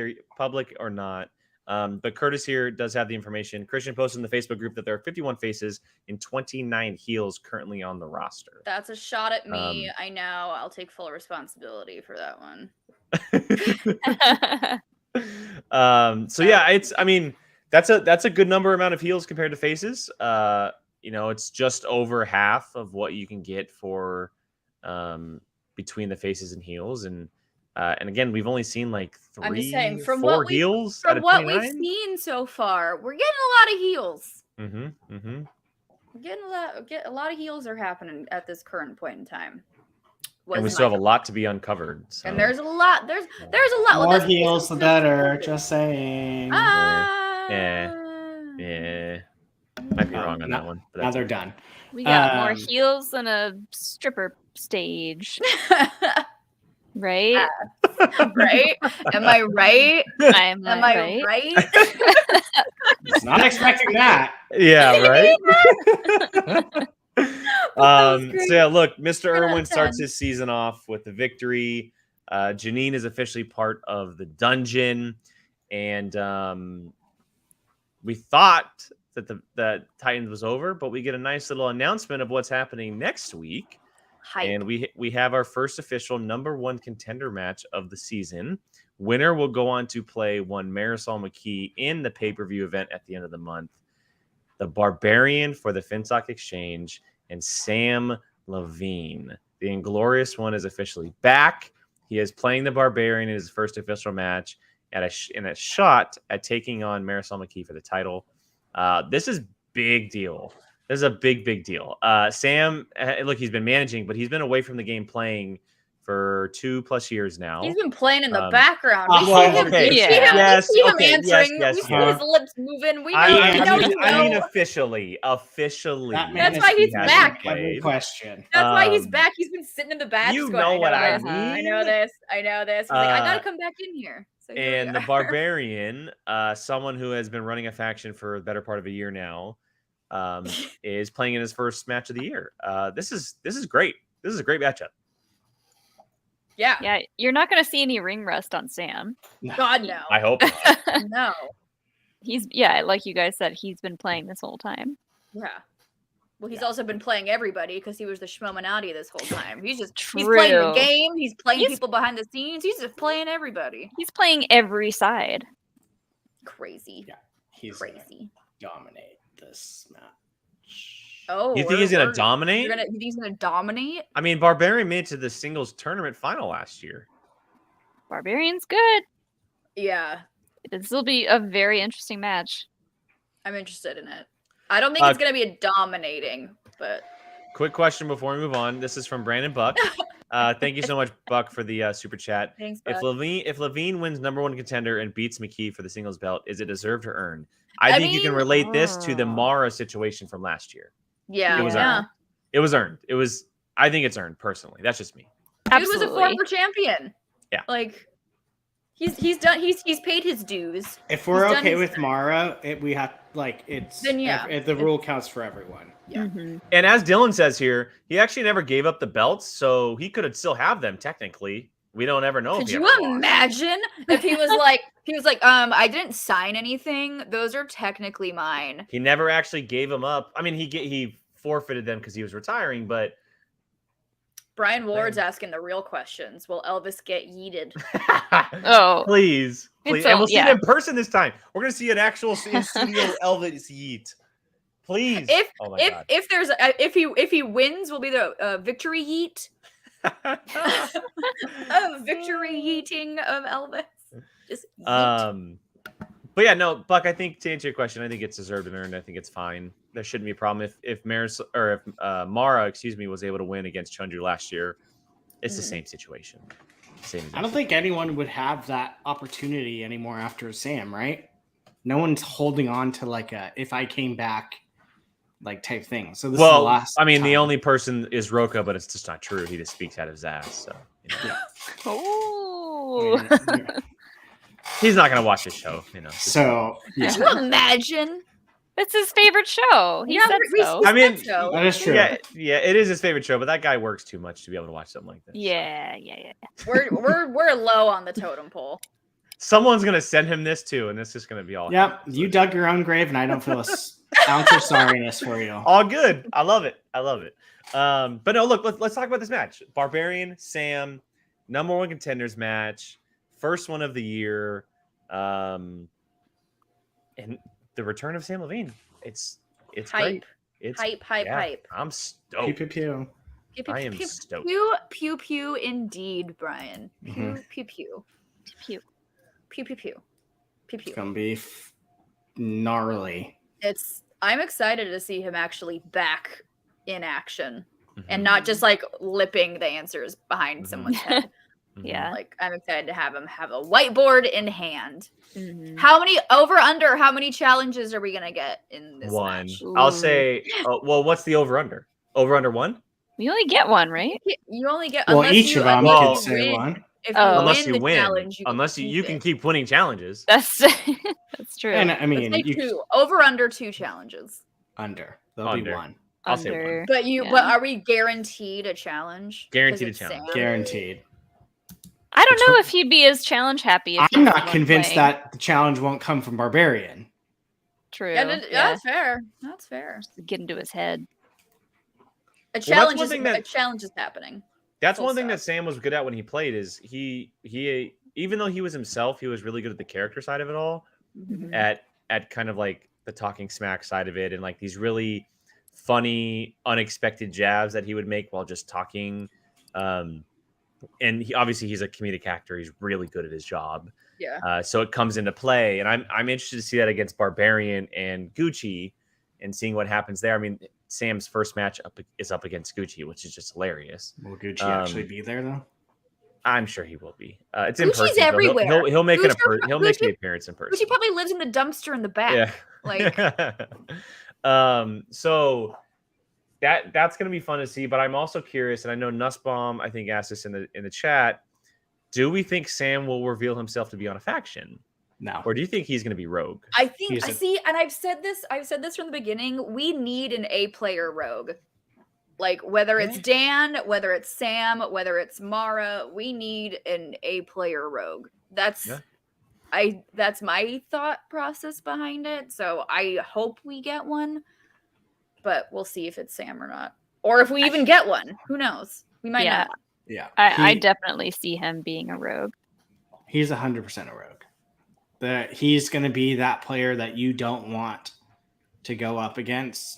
or not. But Curtis here does have the information. Christian posted in the Facebook group that there are 51 faces and 29 heels currently on the roster. That's a shot at me. I know. I'll take full responsibility for that one. So yeah, that's a good amount of heels compared to faces. You know, it's just over half of what you can get for between the faces and heels, and again, we've only seen like I'm just saying, from four what heels from out of what 29? we've seen so far, we're getting a lot of heels. We're getting a lot of heels are happening at this current point in time. And we still have a lot to be uncovered. So. And there's a lot. There's a lot. More heels, the better. Just saying. Yeah. Might be wrong on that one. Now they're done. We got more heels than a stripper stage. Right? Right? Am I right? Am I right? Was not expecting that. Yeah, right? So yeah, look, Mr. Erwin starts his season off with the victory. Janine is officially part of the dungeon, and we thought that the Titans was over, but we get a nice little announcement of what's happening next week. Hype. And we have our first official #1 contender match of the season. Winner will go on to play one Marisol McKee in the pay-per-view event at the end of the month. The Barbarian for the Finstock Exchange and Sam Levine. The Inglorious One is officially back. He is playing the Barbarian in his first official match in a shot at taking on Marisol McKee for the title. This is big deal. This is a big deal. Sam, look, he's been managing, but he's been away from the game playing for 2+ years now. He's been playing in the background. We see him answering. We see his lips moving. I mean, officially. That's why he's back. Every question. That's why he's back. He's been sitting in the back. You know what I mean. I know this. He's like, I gotta come back in here. So and the Barbarian, someone who has been running a faction for the better part of a year now, is playing in his first match of the year. This is great. This is a great matchup. Yeah. You're not going to see any ring rust on Sam. God, no. I hope not. No. He's like you guys said, he's been playing this whole time. Yeah. Well, he's also been playing everybody because he was the Schmoedown this whole time. He's True. playing the game. He's playing people behind the scenes. He's just playing everybody. He's playing every side. Crazy. Yeah. He's crazy. Dominate this match. Oh, you think he's gonna dominate? You think he's gonna dominate? I mean, Barbarian made it to the singles tournament final last year. Barbarian's good. Yeah. This will be a very interesting match. I'm interested in it. I don't think it's gonna be a dominating, but quick question before we move on. This is from Brandon Buck. Thank you so much, Buck, for the super chat. Thanks, Buck. If Levine wins #1 contender and beats McKee for the singles belt, is it deserved or earned? I think you can relate this to the Mara situation from last year. Yeah, it was earned. It was earned. I think it's earned personally. That's just me. Absolutely. He was a former champion. Yeah. Like he's paid his dues. If we're okay with Mara, we have the rule counts for everyone. Yeah. Mm-hmm. And as Dylan says here, he actually never gave up the belts, so he could still have them technically. We don't ever know. Could you imagine if he was like, I didn't sign anything. Those are technically mine. He never actually gave them up. I mean, he forfeited them because he was retiring, but Brian Ward's asking the real questions. Will Elvis get yeeted? Oh, please. Please. It's And all- we'll see yeah. it in person this time. We're gonna see an actual in studio Elvis yeet. Please. Oh my god. If there's if he wins, will be the victory yeet. A victory yeeting of Elvis. Just yeet. But yeah, no, Buck. I think to answer your question, I think it's deserved and earned. I think it's fine. There shouldn't be a problem if Mara, excuse me, was able to win against Chunju last year. It's the same situation. I don't think anyone would have that opportunity anymore after Sam, right? No one's holding on to like a if I came back like type thing. So this is the last I mean, the time. only person is Roka, but it's just not true. He just speaks out of his ass. So Yeah. Oh. I mean, he's not gonna watch this show. so yeah. Can you imagine? It's his favorite show. He said so. I mean, That is true. Yeah, it is his favorite show, but that guy works too much to be able to watch something like this. Yeah. We're low on the totem pole. Someone's gonna send him this too, and it's just gonna be all. Yep, you dug your own grave, and I don't feel an ounce of sorriness for you. All good. I love it. But no, look, let's talk about this match. Barbarian, Sam, #1 contenders match, first one of the year, and the return of Sam Levine. It's Hype. great. It's Hype. I'm stoked. Pew, pew, pew. Pew, pew, I am pew, stoked. Pew pew indeed, Brian. Pew Mhm. pew pew. Pew. Pew pew pew. Pew pew. It's gonna be gnarly. I'm excited to see him actually back in action Mhm. and not just like lipping the answers behind someone's head. Mhm. Yeah. Like I'm excited to have him have a whiteboard in hand. Mhm. How many how many challenges are we gonna get in this One. match? I'll Ooh. say. Well, what's the over under? Over under one? We only get one, right? You only get Well, unless each you, of them unless could you say win. one. If you Oh. Unless win you the win. challenge, Unless you keep can it. keep winning challenges. That's that's true. And I mean, Let's say you two. Over under 2 challenges. under. There'll be Under. one. I'll say Under. one. But Yeah. but are we guaranteed a challenge? 'Cause Guaranteed a it's challenge. Sam? Guaranteed. I don't know if he'd be as challenge happy. If I'm he's the not one convinced playing. that the challenge won't come from Barbarian. True. Yeah, that's fair. That's fair. Get into his head. A that's challenge one is thing that- a challenge is happening. That's Full one thing stop. that Sam was good at when he played is he even though he was himself, he was really good at the character side of it all, Mhm. at kind of like the talking smack side of it and like these really funny, unexpected jabs that he would make while just talking. And obviously he's a comedic actor. He's really good at his job. Yeah. So it comes into play, and I'm interested to see that against Barbarian and Gucci, and seeing what happens there. I mean, Sam's first match is up against Gucci, which is just hilarious. Will Gucci actually be there though? I'm sure he will be. It's in Gucci's person. so everywhere. He'll make he'll make the Gucci- appearance in person. Gucci probably lives in the dumpster in the back. Yeah. Like So that's gonna be fun to see. But I'm also curious, and I know Nussbaum I think asked us in the chat. Do we think Sam will reveal himself to be on a faction, No. or do you think he's gonna be rogue? I think He's I a- see, and I've said this from the beginning. We need an A player rogue. Like whether it's Dan, whether it's Sam, whether it's Mara, we need an A player rogue. That's my thought process behind it. So I hope we get one, but we'll see if it's Sam or not, or if we even get one. Who knows? We might Yeah. not. Yeah. I definitely see him being a rogue. He's 100% a rogue. He's going to be that player that you don't want to go up against,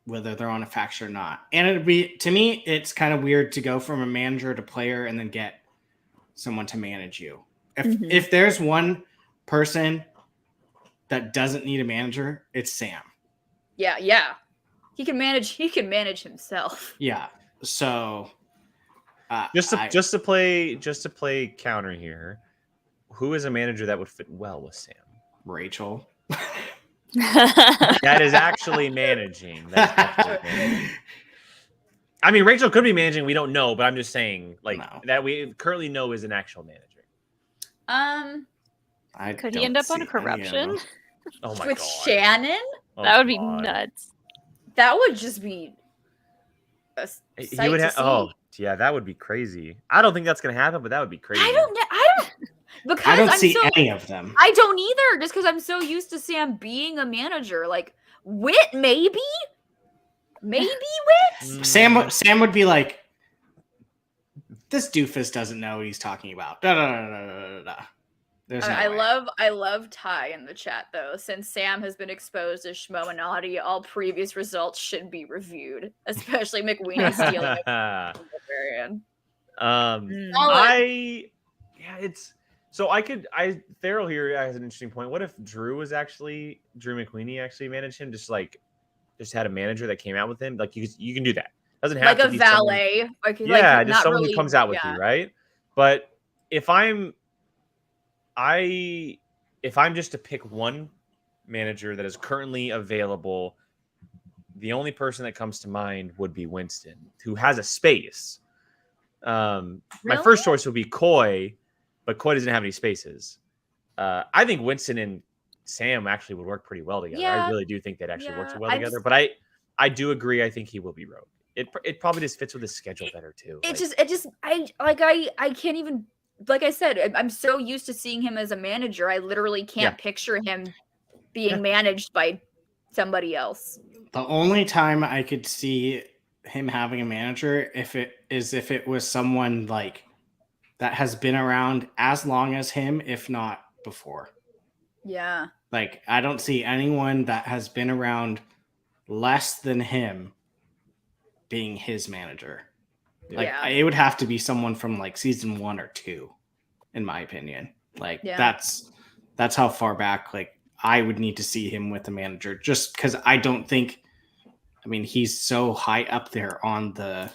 whether they're on a faction or not. And it'd be, to me, it's kind of weird to go from a manager to player and then get someone to manage you. If there's one person that doesn't need a manager, it's Sam. Yeah. He can manage himself. Yeah. So Just to play counter here, who is a manager that would fit well with Sam? Rachel. That is actually managing. That's actually managing. I mean, Rachel could be managing. We don't know, but I'm just saying, like that we currently know is an actual manager. Could he end up on a corruption? Oh my with god, Shannon? Oh That would be God. nuts. That would just be a He sight would to have. see. Oh yeah, that would be crazy. I don't think that's gonna happen, but that would be crazy. I don't because I don't I'm see so, any of them. I don't either, just because I'm so used to Sam being a manager. Like Wit, maybe Wit. Sam would be like, this doofus doesn't know what he's talking about. Da, da, da, da, da, da. There's no I way. love Ty in the chat though. Since Sam has been exposed as Schmoedown, all previous results should be reviewed, especially McWeenie stealing a barbarian. Farrell here has an interesting point. What if Drew McWeenie actually managed him? Just had a manager that came out with him. Like you can do that. Doesn't have Like to a be valet. just not someone really, who comes out with you, right? But if I'm just to pick one manager that is currently available, the only person that comes to mind would be Winston, who has a space. My first choice would be Coy, but Coy doesn't have any spaces. I think Winston and Sam actually would work pretty well together. Yeah. I really do think they'd actually work well together. But I do agree. I think he will be rogue. It probably just fits with his schedule better too. I can't even, like I said, I'm so used to seeing him as a manager. I literally can't picture him being managed by somebody else. The only time I could see him having a manager if it was someone like that has been around as long as him, if not before. Yeah. Like I don't see anyone that has been around less than him being his manager. Like it would have to be someone from like season 1 or 2, in my opinion. Like that's how far back like I would need to see him with a manager, just because I don't think. I mean, he's so high up there on the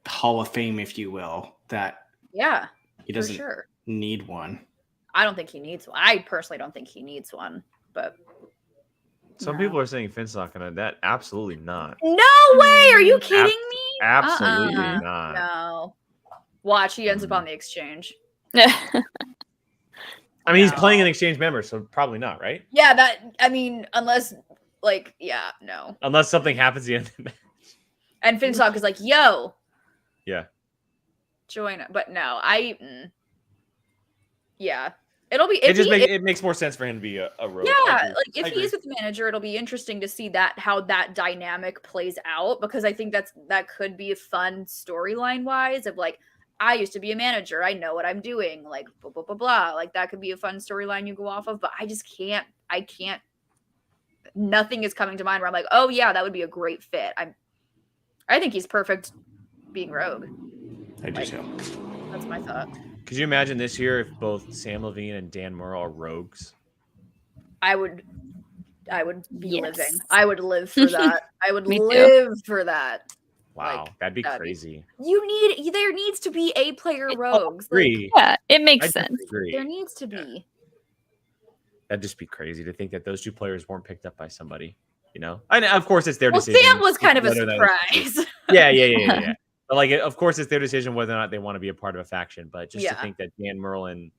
Hall of Fame, if you will, that he doesn't need one. I don't think he needs one. I personally don't think he needs one, but some people are saying Finn's not gonna. That absolutely not. No way! Are you kidding me? Absolutely not. No. Watch, he ends up on the exchange. I mean, he's playing an exchange member, so probably not, right? Yeah, unless, no. Unless something happens at the end of the match. And Finstock is like, yo. Yeah. Join it. But no, yeah. It makes more sense for him to be a rogue. Yeah, if he is with the manager, it'll be interesting to see how that dynamic plays out, because I think that could be a fun storyline wise of like, I used to be a manager, I know what I'm doing, like blah blah blah blah. Like that could be a fun storyline you go off of, but I can't nothing is coming to mind where I'm like, oh yeah, that would be a great fit. I think he's perfect being rogue. I do too. That's my thought. Could you imagine this year if both Sam Levine and Dan Murrell are rogues? I would be living. I would live for that. I would Me live for that. Wow, that'd be crazy. There needs to be a player rogues. Yeah, it makes sense. There needs to be. That'd just be crazy to think that those two players weren't picked up by somebody, you know? And of course it's their decision. Sam was kind of a surprise. Yeah. But of course it's their decision whether or not they want to be a part of a faction. But just to think that Dan Murrell and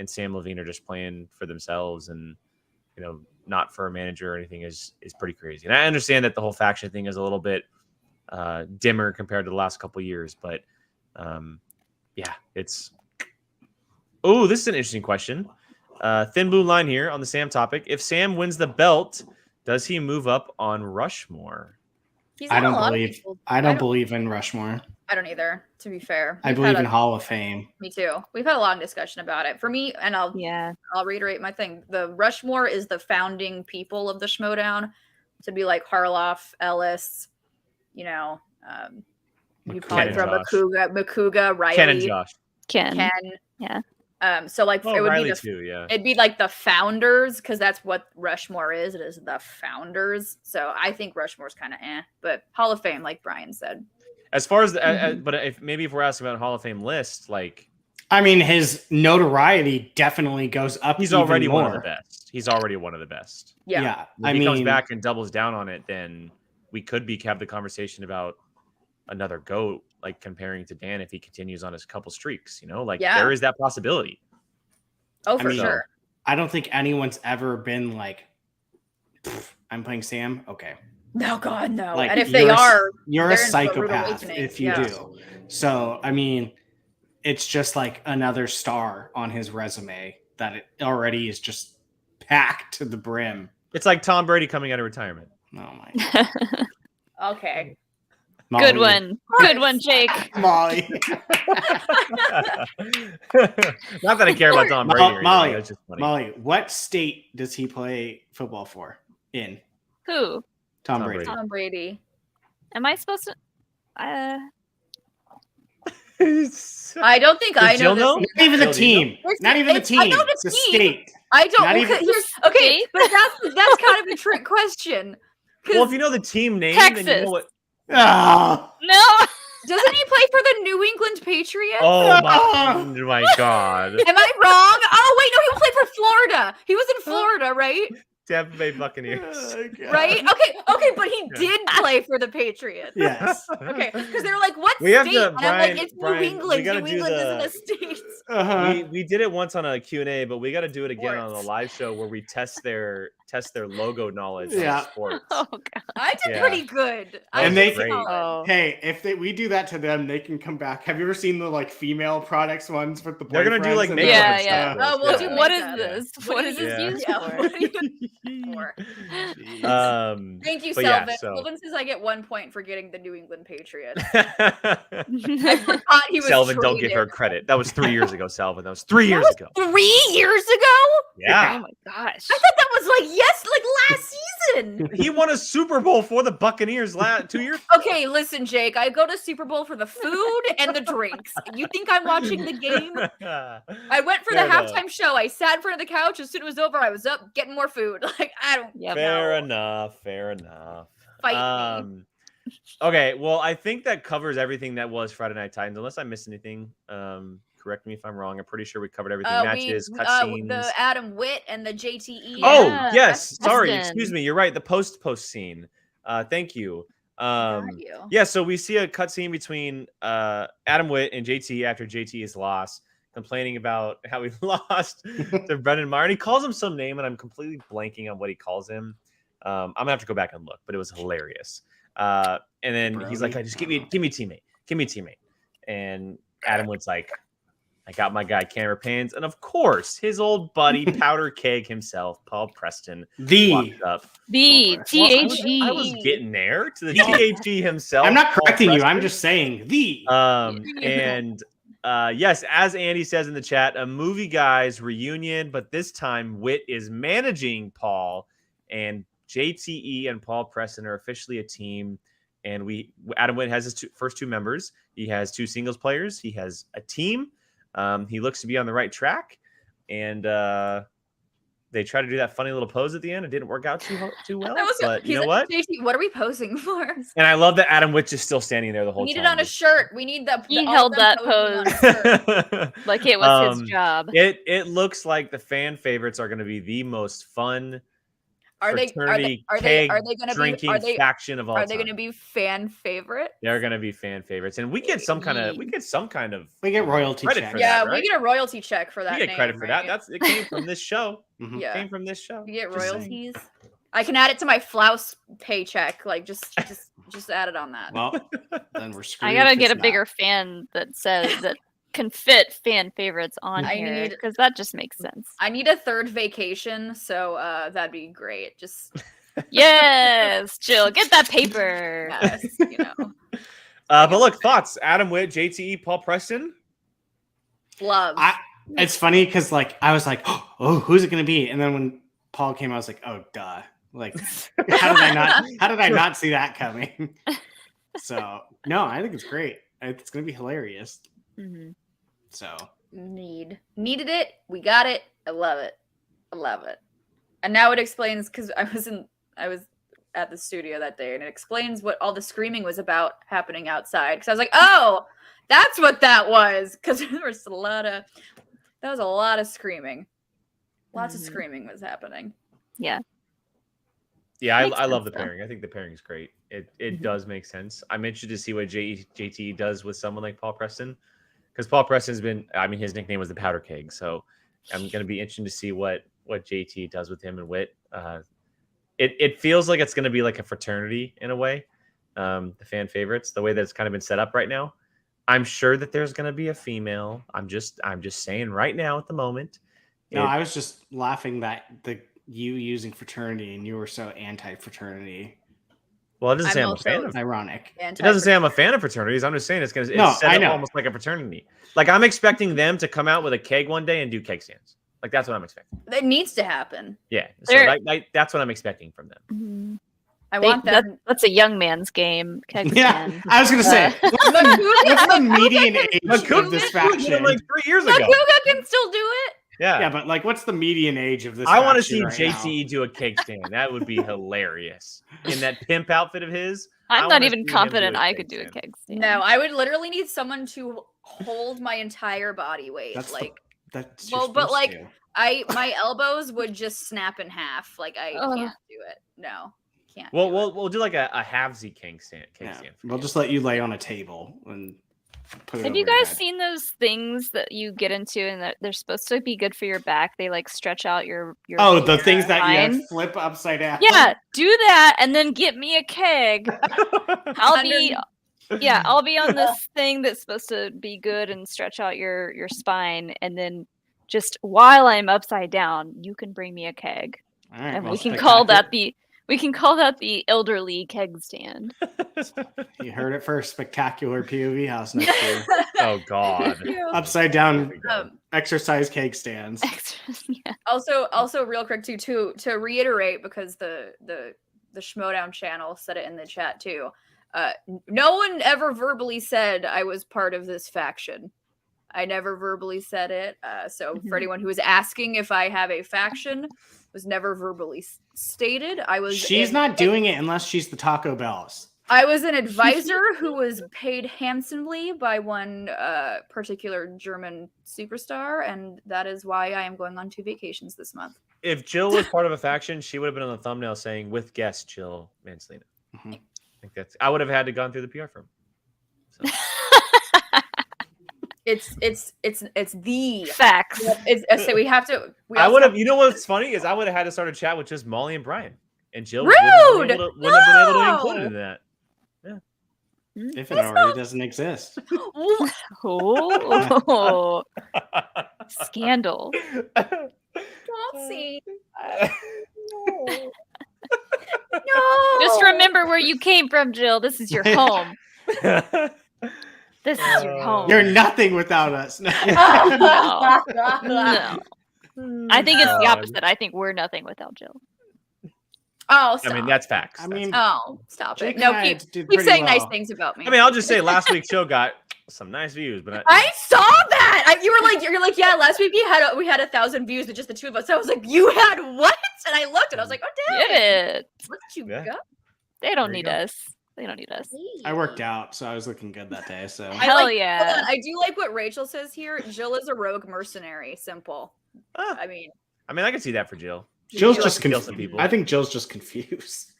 Sam Levine are just playing for themselves and, not for a manager or anything is pretty crazy. And I understand that the whole faction thing is a little bit dimmer compared to the last couple of years, but it's. Oh, this is an interesting question. Thin blue line here on the Sam topic. If Sam wins the belt, does he move up on Rushmore? I don't believe in Rushmore. I don't either, to be fair. I believe in Hall of Fame. Me too. We've had a long discussion about it. For me, and I'll reiterate my thing. The Rushmore is the founding people of the Schmoedown. To be like Harloff, Ellis, you probably throw Makuga, Riley. Ken and Josh. Ken. Yeah. So it would Riley be too, yeah. It'd be like the founders, because that's what Rushmore is. It is the founders. So I think Rushmore's kind of but Hall of Fame, like Brian said. As far as but if we're asking about a Hall of Fame list, I mean, his notoriety definitely goes up. He's already one of the best. He's already one of the best. Yeah. If he comes back and doubles down on it, then we could have the conversation about another GOAT, like comparing to Dan if he continues on his couple streaks. There is that possibility. Oh, for sure. I don't think anyone's ever been like, I'm playing Sam. Okay. No, God, no. Like, and if they are, you're a psychopath if you do. So, I mean, it's just like another star on his resume that it already is just packed to the brim. It's like Tom Brady coming out of retirement. Oh my God. Okay. Good one. Good one, Jake. Molly. Not that I care about Tom Brady. Or Molly. anything, that's just funny. Molly, what state does he play football for? In Who? Tom Brady. Tom Brady. Am I supposed to? I don't think I Jill know know? this. Not even the Jill, do you know? team. Not even the team. I know the The team. state. I don't. Not Well, even- okay, but that's kind of a trick question. Well, if you know the team name, then you know Texas. what. Ah. No. Doesn't he play for the New England Patriots? Oh my god! Am I wrong? Oh wait, no, he played for Florida. He was in Florida, right? Tampa Bay Buccaneers. Oh, God. Right? Okay, but he did play for the Patriots. Yes. Okay, because they were like, "What We have state?" to- And I'm Brian- like, "It's Brian, New we England. gotta New do England the- isn't a state." Uh-huh. We did it once on a Q&A, but we got to do it again on Sports. a live show where we test their logo knowledge Yeah. on sports. Oh god. I did Yeah. pretty good. I And did they- solid. Oh. Hey, if we do that to them, they can come back. Have you ever seen the female products ones with the They're gonna do boyfriends like and makeup Yeah, and yeah. stuff. Oh, we'll do What is makeup. this? What What do is you- this used yeah, for? what do you- for? Jeez. Thank you, but yeah, Selvin. so- Selvin says I get 1 point for getting the New England Patriots. Selvin, I forgot he was don't give her traded. credit. That was 3 years ago, Selvin. That was 3 years ago. 3 years ago? Oh Yeah. my gosh. I thought that was like last season. He won a Super Bowl for the Buccaneers 2 years. Okay, listen, Jake. I go to Super Bowl for the food and the drinks. You think I'm watching the game? I went for Fair the enough. halftime show. I sat in front of the couch. As soon as it was over, I was up getting more food. Like, I don't Yep. Fair know. enough. Fair enough. Fight me. Okay, well, I think that covers everything that was Friday Night Titans. Unless I missed anything, correct me if I'm wrong. I'm pretty sure we covered everything. Matches, cutscenes. The Adam Witt and the JTE. Oh Yeah, yes, that's sorry, Preston. excuse me. You're right. The post scene. Thank you. Got you. Yeah, so we see a cutscene between Adam Witt and JT after JT is lost, complaining about how he lost to Brendan Meyer. And he calls him some name, and I'm completely blanking on what he calls him. I'm gonna have to go back and look, but it was hilarious. And then he's like, "Just give me a teammate." And Adam Witt's like, "I got my guy Camera Pans," and of course, his old buddy Powder Keg himself, Paul Preston, walks up. The Well, THG. I was getting there to the THG himself. I'm not Paul correcting you. I'm Preston. just saying the. And yes, as Andy says in the chat, a movie guys reunion, but this time Witt is managing Paul, and JTE and Paul Preston are officially a team. And Adam Witt has his first two members. He has 2 singles players. He has a team. He looks to be on the right track, and they try to do that funny little pose at the end. It didn't work out too well, That was good. but you He's know like, what? JT, what are we posing for? And I love that Adam Witt is still standing there the whole We need time. it on a shirt. We need the. He all held them that posing on a shirt. like it was his Um, job. It looks like the fan favorites are going to be the most fun fraternity keg drinking faction of all Are time. they going to be fan favorite? They're going to be fan favorites, and we get some kind of We get royalty credit check. for Yeah, that, we right? get a royalty check for that. We get credit name, for right? that. It came from this show. Mhm. It Yeah. came from this show. You get Just saying. royalties. I can add it to my Flouse paycheck. Like just add it on that. Well, then we're screwed. I gotta if get a it's bigger fan that says that can fit fan favorites on I here need- because that just makes sense. I need a third vacation, so that'd be great. Just Yes, Jill, get that paper. yes, you know, But look, thoughts: Adam Witt, JTE, Paul Preston. love. It's funny because like I was like, oh, who's it gonna be? And then when Paul came, I was like, oh, duh. Like, how did I not see that coming? So no, I think it's great. It's gonna be hilarious. Mhm. So Needed it. We got it. I love it. And now it explains because I was at the studio that day, and it explains what all the screaming was about happening outside. Because I was like, oh, that's what that was. Because there was a lot of screaming. Lots of Mhm. screaming was happening. Yeah. Yeah, Makes I love the sense, though. pairing. I think the pairing is great. It Mm-hmm. does make sense. I'm interested to see what JT does with someone like Paul Preston, because Paul Preston's been. I mean, his nickname was the Powder Keg, so I'm going to be interested to see what JT does with him and Witt. It feels like it's going to be like a fraternity in a way. The fan favorites, the way that it's kind of been set up right now. I'm sure that there's going to be a female. I'm just saying right now at the moment. no, I was just laughing that you using fraternity and you were so anti-fraternity. Well, it doesn't say I'm a also fan of. Ironic. It doesn't say I'm a fan of fraternities. I'm just saying it's set up almost like a fraternity. Like I'm expecting them to come out with a keg one day and do keg stands. Like that's what I'm expecting. It needs to happen. Yeah, so that's what I'm expecting from them. Mm-hmm. I want them. That's a young man's game. Keg Yeah, stand. I was gonna say, what's the median age of this faction? Like 3 years ago. Makuga can still do it. Yeah, but like, what's the median age of this? I want to see right JTE do a cake stand. That would be hilarious. In that pimp outfit of his. I'm not even confident I could do a keg stand. No, I would literally need someone to hold my entire body weight. My elbows would just snap in half. Like I can't do it. No, can't. Well, we'll do like a halvesy keg stand. We'll just let you lay on a table and. Have you guys seen those things that you get into and that they're supposed to be good for your back? They like stretch out your the things that you flip upside down. Yeah, do that and then get me a keg. I'll be on this thing that's supposed to be good and stretch out your spine, and then just while I'm upside down, you can bring me a keg. All right, and we can call that the elderly keg stand. You heard it first. Spectacular POV house next year. Oh God! Upside down exercise cake stands. Yeah. Also, real quick to reiterate, because the Schmoedown channel said it in the chat too. No one ever verbally said I was part of this faction. I never verbally said it. So for anyone who was asking if I have a faction, was never verbally stated. She's not doing it unless she's the Taco Bells. I was an advisor who was paid handsomely by one particular German superstar, and that is why I am going on 2 vacations this month. If Jill was part of a faction, she would have been on the thumbnail saying "with guest Jill Manslina." Mm-hmm. I think I would have had to gone through the PR firm. So. It's the facts. So we have to. I would have. You know what's funny is I would have had to start a chat with just Molly and Brian, and Jill Rude! wouldn't have been able to include it in that. Yeah. If it already doesn't exist. Oh, scandal. Don't see. No. Just remember where you came from, Jill. This is your home. This is your home. You're nothing without us. No. No. I think it's the opposite. I think we're nothing without Jill. Oh, stop. I mean, that's facts. Stop it. No, keep saying nice things about me. I mean, I'll just say last week's show got some nice views, but I saw that. You're like, yeah. Last week we had 1,000 views with just the 2 of us. So I was like, you had what? And I looked and I was like, oh damn. Did it? Look at you go. They don't need us. They don't need us. I worked out, so I was looking good that day. So hell yeah. Hold on. I do like what Rachel says here. Jill is a rogue mercenary. Simple. I mean, I can see that for Jill. Jill's just confused. I think Jill's just confused.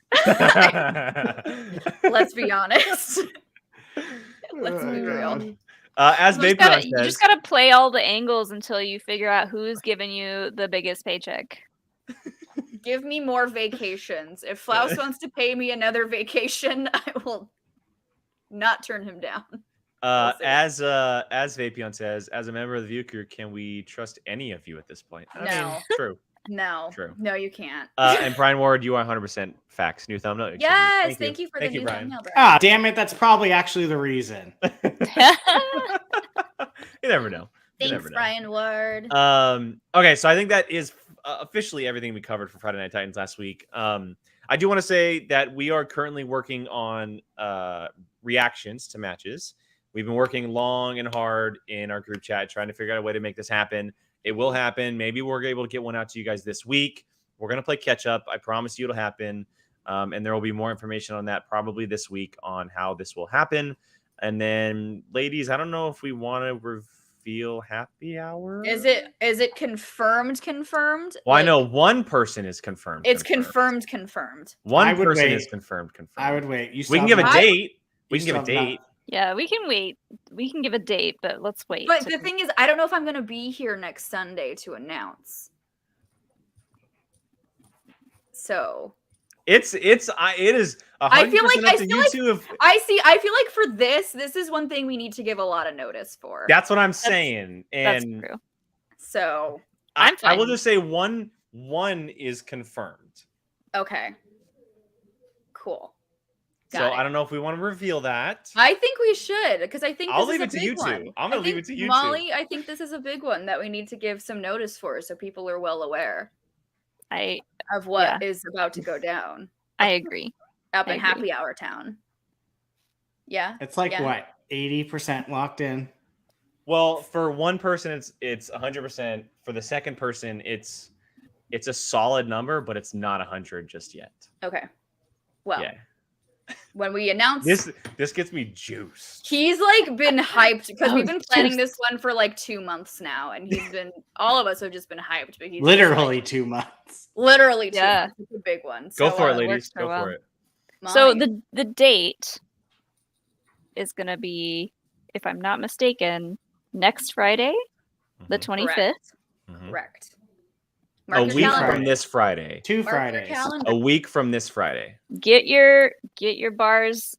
Let's be honest. Let's be real. As Baby says, you just gotta play all the angles until you figure out who's giving you the biggest paycheck. Give me more vacations. If Flaus wants to pay me another vacation, I will not turn him down. As Vapion says, as a member of the View Crew, can we trust any of you at this point? No. I mean, true. No. True. No, you can't. And Brian Ward, you are 100% facts. New thumbnail. Yes, thank you for the new thumbnail, Brian. Ah, damn it. That's probably actually the reason. You never know. Thanks, Brian Ward. Okay, so I think that is officially everything we covered for Friday Night Titans last week. I do want to say that we are currently working on reactions to matches. We've been working long and hard in our group chat trying to figure out a way to make this happen. It will happen. Maybe we're able to get one out to you guys this week. We're going to play catch up. I promise you it'll happen. And there will be more information on that probably this week on how this will happen. And then, ladies, I don't know if we want to reveal happy hour. Is it confirmed? Well, I know one person is confirmed. It's confirmed. One person is confirmed. I would wait. We can give a date. We can give a date. Yeah, we can wait. We can give a date, but let's wait. But the thing is, I don't know if I'm going to be here next Sunday to announce. So it is 100% I feel like I feel like for this is one thing we need to give a lot of notice for. That's what I'm saying. That's and true. So I will just say one is confirmed. Okay. Cool. So I don't know if we want to reveal that. I think we should, because I think I'll this leave is it a to you big two. one. I'm gonna leave it to you two. Molly, I think this is a big one that we need to give some notice for, so people are well aware of what is about to go down. I agree. Up in Happy Hour Town. Yeah. It's like what, 80% locked in? Well, for one person, it's 100%. For the second person, it's a solid number, but it's not 100 just yet. Okay. Well, yeah. When we announce this gets me juiced. He's like been hyped because we've been planning this one for like 2 months now, and all of us have just been hyped. But he's literally like, 2 months. Literally 2 months. It's a big one. Go for it, ladies. Go for it. Molly. So the date is gonna be, if I'm not mistaken, next Friday, the 25th. Correct. A week from this Friday. 2 Fridays. A week from this Friday. Get your bars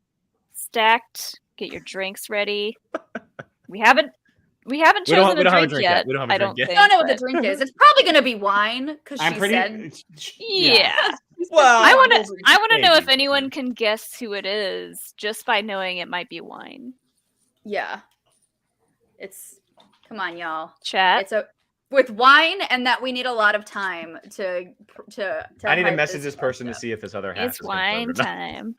stacked. Get your drinks ready. We haven't chosen a drink yet. We don't have a drink yet. I don't know what the drink is. It's probably gonna be wine because said. Yeah. Well, I want to know if anyone can guess who it is just by knowing it might be wine. Yeah. Come on, y'all. Chat. With wine, and that we need a lot of time to I need to message this person to see if this other hash is wine time.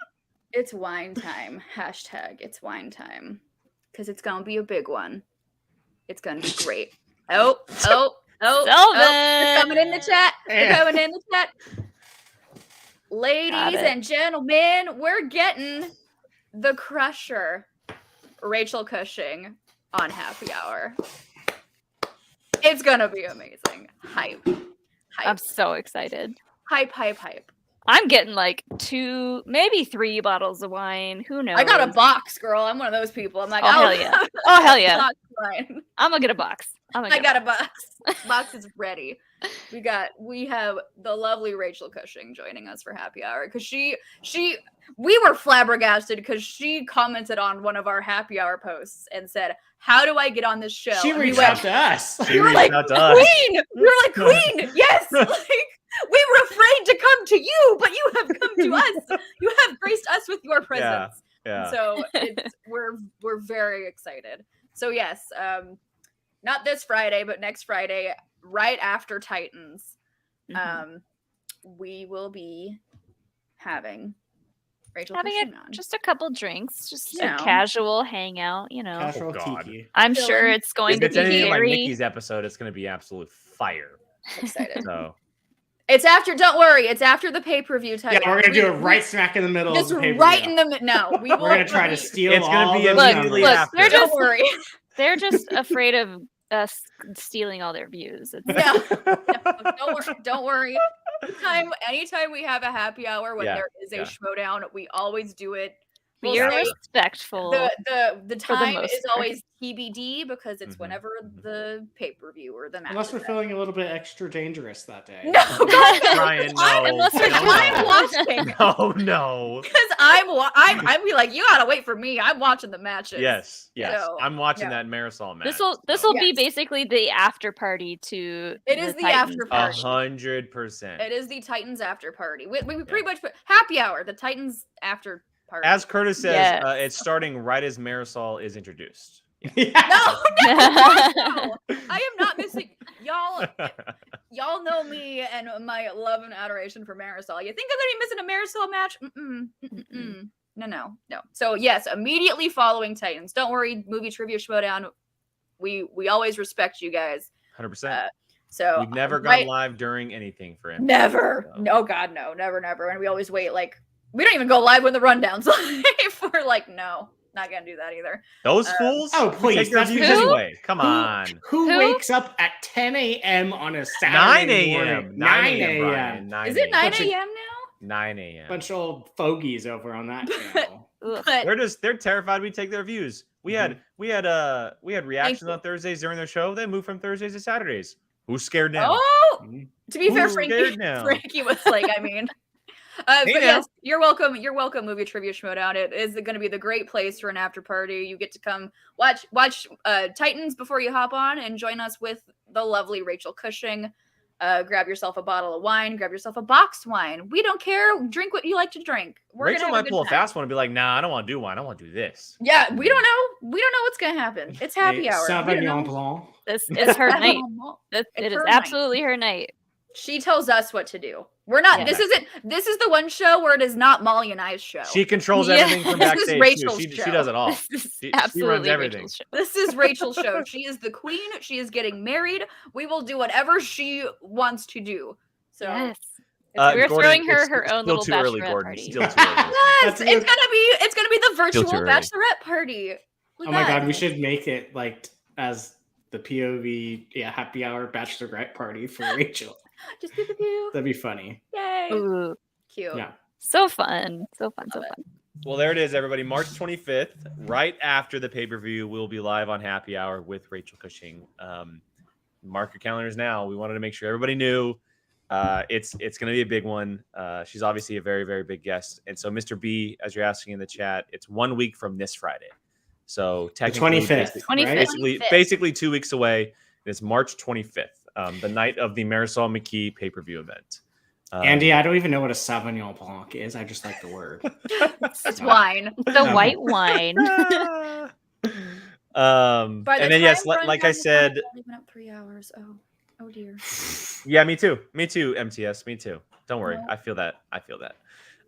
It's wine time. Hashtag it's wine time. Because it's gonna be a big one. It's gonna be great. Oh, they're coming in the chat. They're coming in the chat. Ladies and gentlemen, we're getting the Crusher, Rachel Cushing, on Happy Hour. It's gonna be amazing. Hype. I'm so excited. Hype. I'm getting like 2, maybe 3 bottles of wine. Who knows? I got a box, girl. I'm one of those people. I'm like, hell yeah. Oh, hell yeah. Wine. I'm gonna get a box. I got a box. Box is ready. We have the lovely Rachel Cushing joining us for Happy Hour because we were flabbergasted because she commented on one of our Happy Hour posts and said, "How do I get on this show?" She reached out to us. She reached out to us. Queen! We were like, Queen! Yes! Like, we were afraid to come to you, but you have come to us. You have graced us with your presence. Yeah. So we're very excited. So yes, not this Friday, but next Friday, right after Titans, we will be having Rachel Cushing on. Just a couple drinks, just a casual hangout, Casual tiki. I'm sure it's going to be anything like very... Nikki's episode, it's going to be absolute fire. Excited. So it's after. Don't worry, it's after the pay-per-view time. Yeah, we're gonna do it right smack in the middle of the pay-per-view. Right in the no. We're gonna try to steal. It's gonna be immediately after. Don't worry. They're just afraid of us stealing all their views. No, don't worry. Anytime we have a happy hour when there is a Schmoedown, we always do it. Be respectful. The time is always TBD because it's whenever the pay-per-view or the match. Unless we're feeling a little bit extra dangerous that day. No, Ryan, no. Unless I'm watching. No. Because I'm be like, you gotta wait for me. I'm watching the matches. Yes. So, I'm watching that Marisol match. This will be basically the after party to. It is the after party. 100%. It is the Titans after party. We pretty much put Happy Hour, the Titans after party. As Curtis says, it's starting right as Marisol is introduced. No, I am not missing y'all know me and my love and adoration for Marisol. You think I'm gonna be missing a Marisol match? No. So yes, immediately following Titans. Don't worry, movie trivia Schmoedown. We always respect you guys. 100%. So we've never gone live during anything for him. Never. So. No, God, no, never. And we always wait. Like we don't even go live when the rundown's live. We're like, no. Not gonna do that either. Those fools? Oh, please. That's anyway. Come on. Who wakes up at 10 a.m. on a Saturday morning? 9 a.m. Is it 9 a.m. now? 9 a.m. Bunch of old fogies over on that channel. They're terrified we take their views. We had reactions on Thursdays during their show. They moved from Thursdays to Saturdays. Who's scared now? Oh, to be fair, Frankie was like, I mean. But yes, you're welcome. You're welcome. Movie Trivia Schmoedown. It is going to be the great place for an after party. You get to come watch Titans before you hop on and join us with the lovely Rachel Cushing. Grab yourself a bottle of wine. Grab yourself a boxed wine. We don't care. Drink what you like to drink. We're Rachel gonna have might a pull a good time. fast one and be like, "Nah, I don't want to do wine. I want to do this." Yeah, we don't know. We don't know what's gonna happen. It's happy hour. We don't Sauvignon know. Blanc. This is her night. It It's is her night. absolutely her night. She tells us what to do. We're not. Yeah. This isn't. This is the one show where it is not Molly and I's show. She controls Yeah. everything from This is backstage. Rachel's She show. does it all. This is She absolutely runs everything. Rachel's show. This is Rachel's show. She is the queen. She is getting married. We will do whatever she wants to do. So Yes. Gordon, We're throwing her it's her own still little too early, bachelorette Gordon. party. Still too early. yes, That's it's gonna be the virtual too early. bachelorette party. Look Oh my at god, that. we should make it like as the POV happy hour bachelorette party for Rachel. Just pew pew pew. That'd be funny. Yay. Ooh, Cute. Yeah. so fun. So fun. So Love it. fun. Well, there it is, everybody. March 25th, right after the pay-per-view, we'll be live on Happy Hour with Rachel Cushing. Mark your calendars now. We wanted to make sure everybody knew it's going to be a big one. She's obviously a very, very big guest. And so, Mr. B, as you're asking in the chat, it's 1 week from this Friday. So technically, 25th, basically, right? basically 2 weeks away. It's March 25th, the night of the Marisol McKee pay-per-view event. Andy, I don't even know what a Sauvignon Blanc is. I just like the word. It's wine. The white wine. By and the then yes, time like I said, I've only been up 3 hours. Oh dear. yeah, me too, MTS, me too. Don't worry, No. I feel that.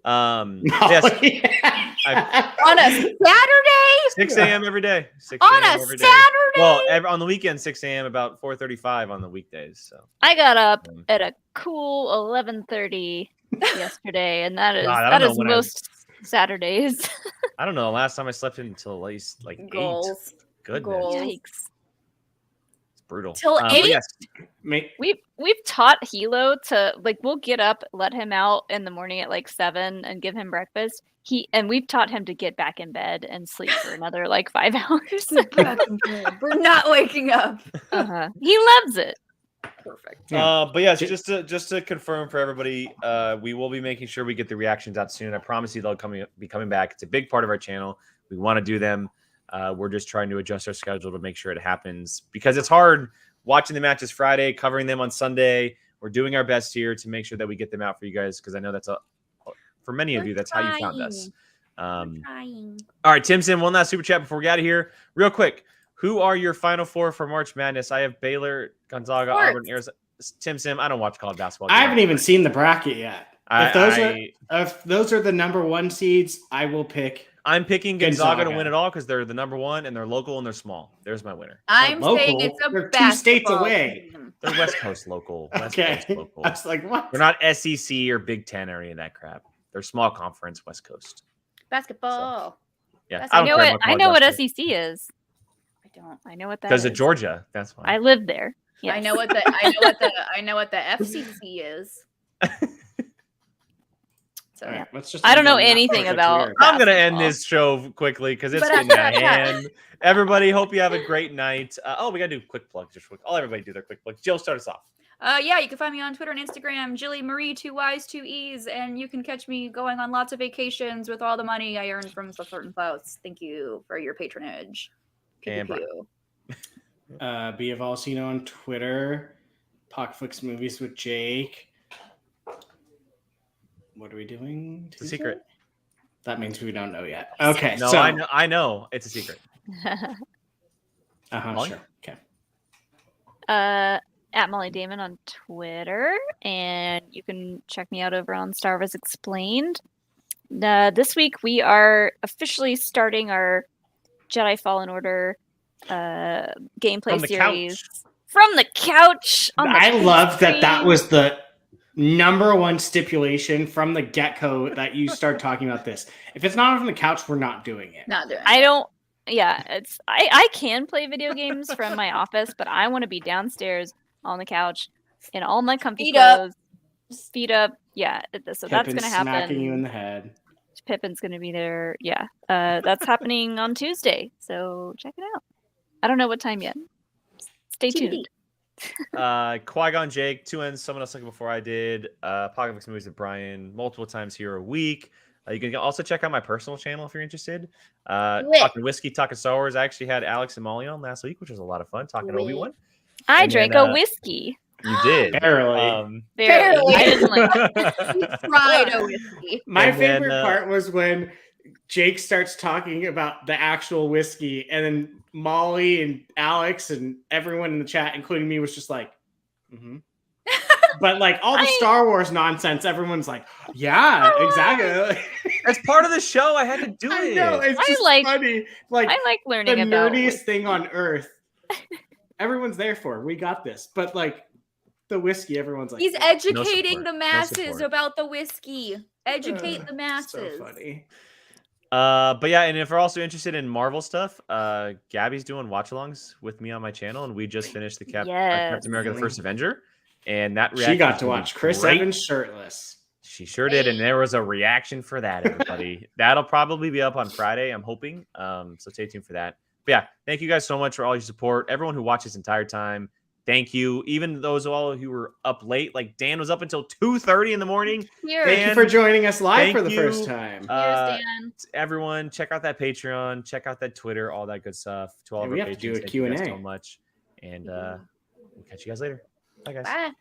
Oh, Yes, yeah. On a Saturday? 6 a.m. every day. 6 On a.m. a every day. Saturday? Well, on the weekend, 6 a.m. about 4:35 on the weekdays. So I got up at a cool 11:30 yesterday, and that is God, I that don't know is when most Saturdays. I don't know. The last time I slept in until at least like 8. Goals. Goodness, Goals. Yikes. it's brutal. Till But 8? yes, We've taught Hilo to we'll get up, let him out in the morning at like 7 and give him breakfast. We've taught him to get back in bed and sleep for another like 5 hours. We're not waking up. He loves it. Perfect. but yes, just to confirm for everybody, we will be making sure we get the reactions out soon. I promise you they'll be coming back. It's a big part of our channel. We want to do them. We're just trying to adjust our schedule to make sure it happens because it's hard watching the matches Friday, covering them on Sunday. We're doing our best here to make sure that we get them out for you guys because I know that's for many of you, that's how you found us. All right, Tim Sim, one last super chat before we get out of here. Real quick, who are your final 4 for March Madness? I have Baylor, Gonzaga, Auburn, Arizona. Tim Sim, I don't watch college basketball. I haven't even seen the bracket yet. If those are the number 1 seeds, I will pick. I'm picking Gonzaga to win it all because they're the number 1 and they're local and they're small. There's my winner. I'm Local. saying it's a They're 2 states basketball away. team. They're West Coast local. West Okay. Coast local. I was like, what? They're not SEC or Big Ten or any of that crap. They're small conference West Coast. Basketball. Yeah, I I know what SEC is. I don't. I know what that is. Because of Georgia. That's why. I lived there. I Yes. know what the FCC is. So All right, let's just I don't know end on that anything perfect about here. I'm going to end basketball. this show quickly because it's But getting out of yeah. hand. Everybody, hope you have a great night. We got to do quick plugs. Just quick. I'll everybody do their quick plugs. Jill, start us off. yeah, you can find me on Twitter and Instagram, Jilly Marie, 2 Y's, 2 E's, and you can catch me going on lots of vacations with all the money I earn from certain posts. Thank you for your patronage. And Brian. Pew-pew-pew. B of Alcino on Twitter. Pocketflix Movies with Jake. What are we doing? It's a secret. That means we don't know yet. Okay, No, so I know. It's a secret. Molly? Sure. Okay. At Molly Damon on Twitter, and you can check me out over on Star Wars Explained. This week we are officially starting our Jedi Fallen Order gameplay From the series couch. from the couch. On the I love that screen. was the number 1 stipulation from the get-go that you start talking about this. If it's not from the couch, we're not doing it. Not doing I it. don't. Yeah, it's I can play video games from my office, but I want to be downstairs on the couch in all my comfy Feet up. clothes, feet up. Yeah, so that's Pippin's gonna happen. smacking you in the head. Pippin's gonna be there. Yeah, that's happening on Tuesday. So check it out. I don't know what time yet. Stay tuned. Qui-Gon Jake, 2 N's, someone else looking before I did. Pocketflix Movies with Brian, multiple times here a week. You can also check out my personal channel if you're interested. Talking whiskey, talking Star Wars. I actually had Alex and Molly on last week, which was a lot of fun. Talking Obi-Wan. I And drank then, a whiskey. You did. Barely. Barely. I didn't like. We tried a whiskey. My And then, favorite part was when Jake starts talking about the actual whiskey, and then Molly and Alex and everyone in the chat, including me, was just like, mm-hmm. But like all the Star Wars nonsense, everyone's like, yeah, exactly. That's part of the show. I had to do I it. know, it's I just like- funny. Like I like the learning about nerdiest whiskey. thing on earth. Everyone's there for. We got this. But like the whiskey, everyone's like, He's educating support. the No masses support. about the whiskey. Educate the masses. So funny. But yeah, and if you're also interested in Marvel stuff, Gabby's doing watch-alongs with me on my channel, and we just finished the Captain America: The First Avenger, and that She reaction got was to gonna be watch Chris great. Evans shirtless. She sure did, and there was a reaction for that, everybody. That'll probably be up on Friday, I'm hoping. So stay tuned for that. But yeah, thank you guys so much for all your support. Everyone who watched this entire time, thank you. Even those all who were up late, like Dan was up until 2:30 in the morning. Here, Thank you Dan, for joining us live thank for the you. first time. here's Dan. Everyone, check out that Patreon, check out that Twitter, all that good stuff. To all Yeah, of we our have to do patrons, a thank you guys Q&A. so much. And we'll catch you guys later. Bye, guys. Bye.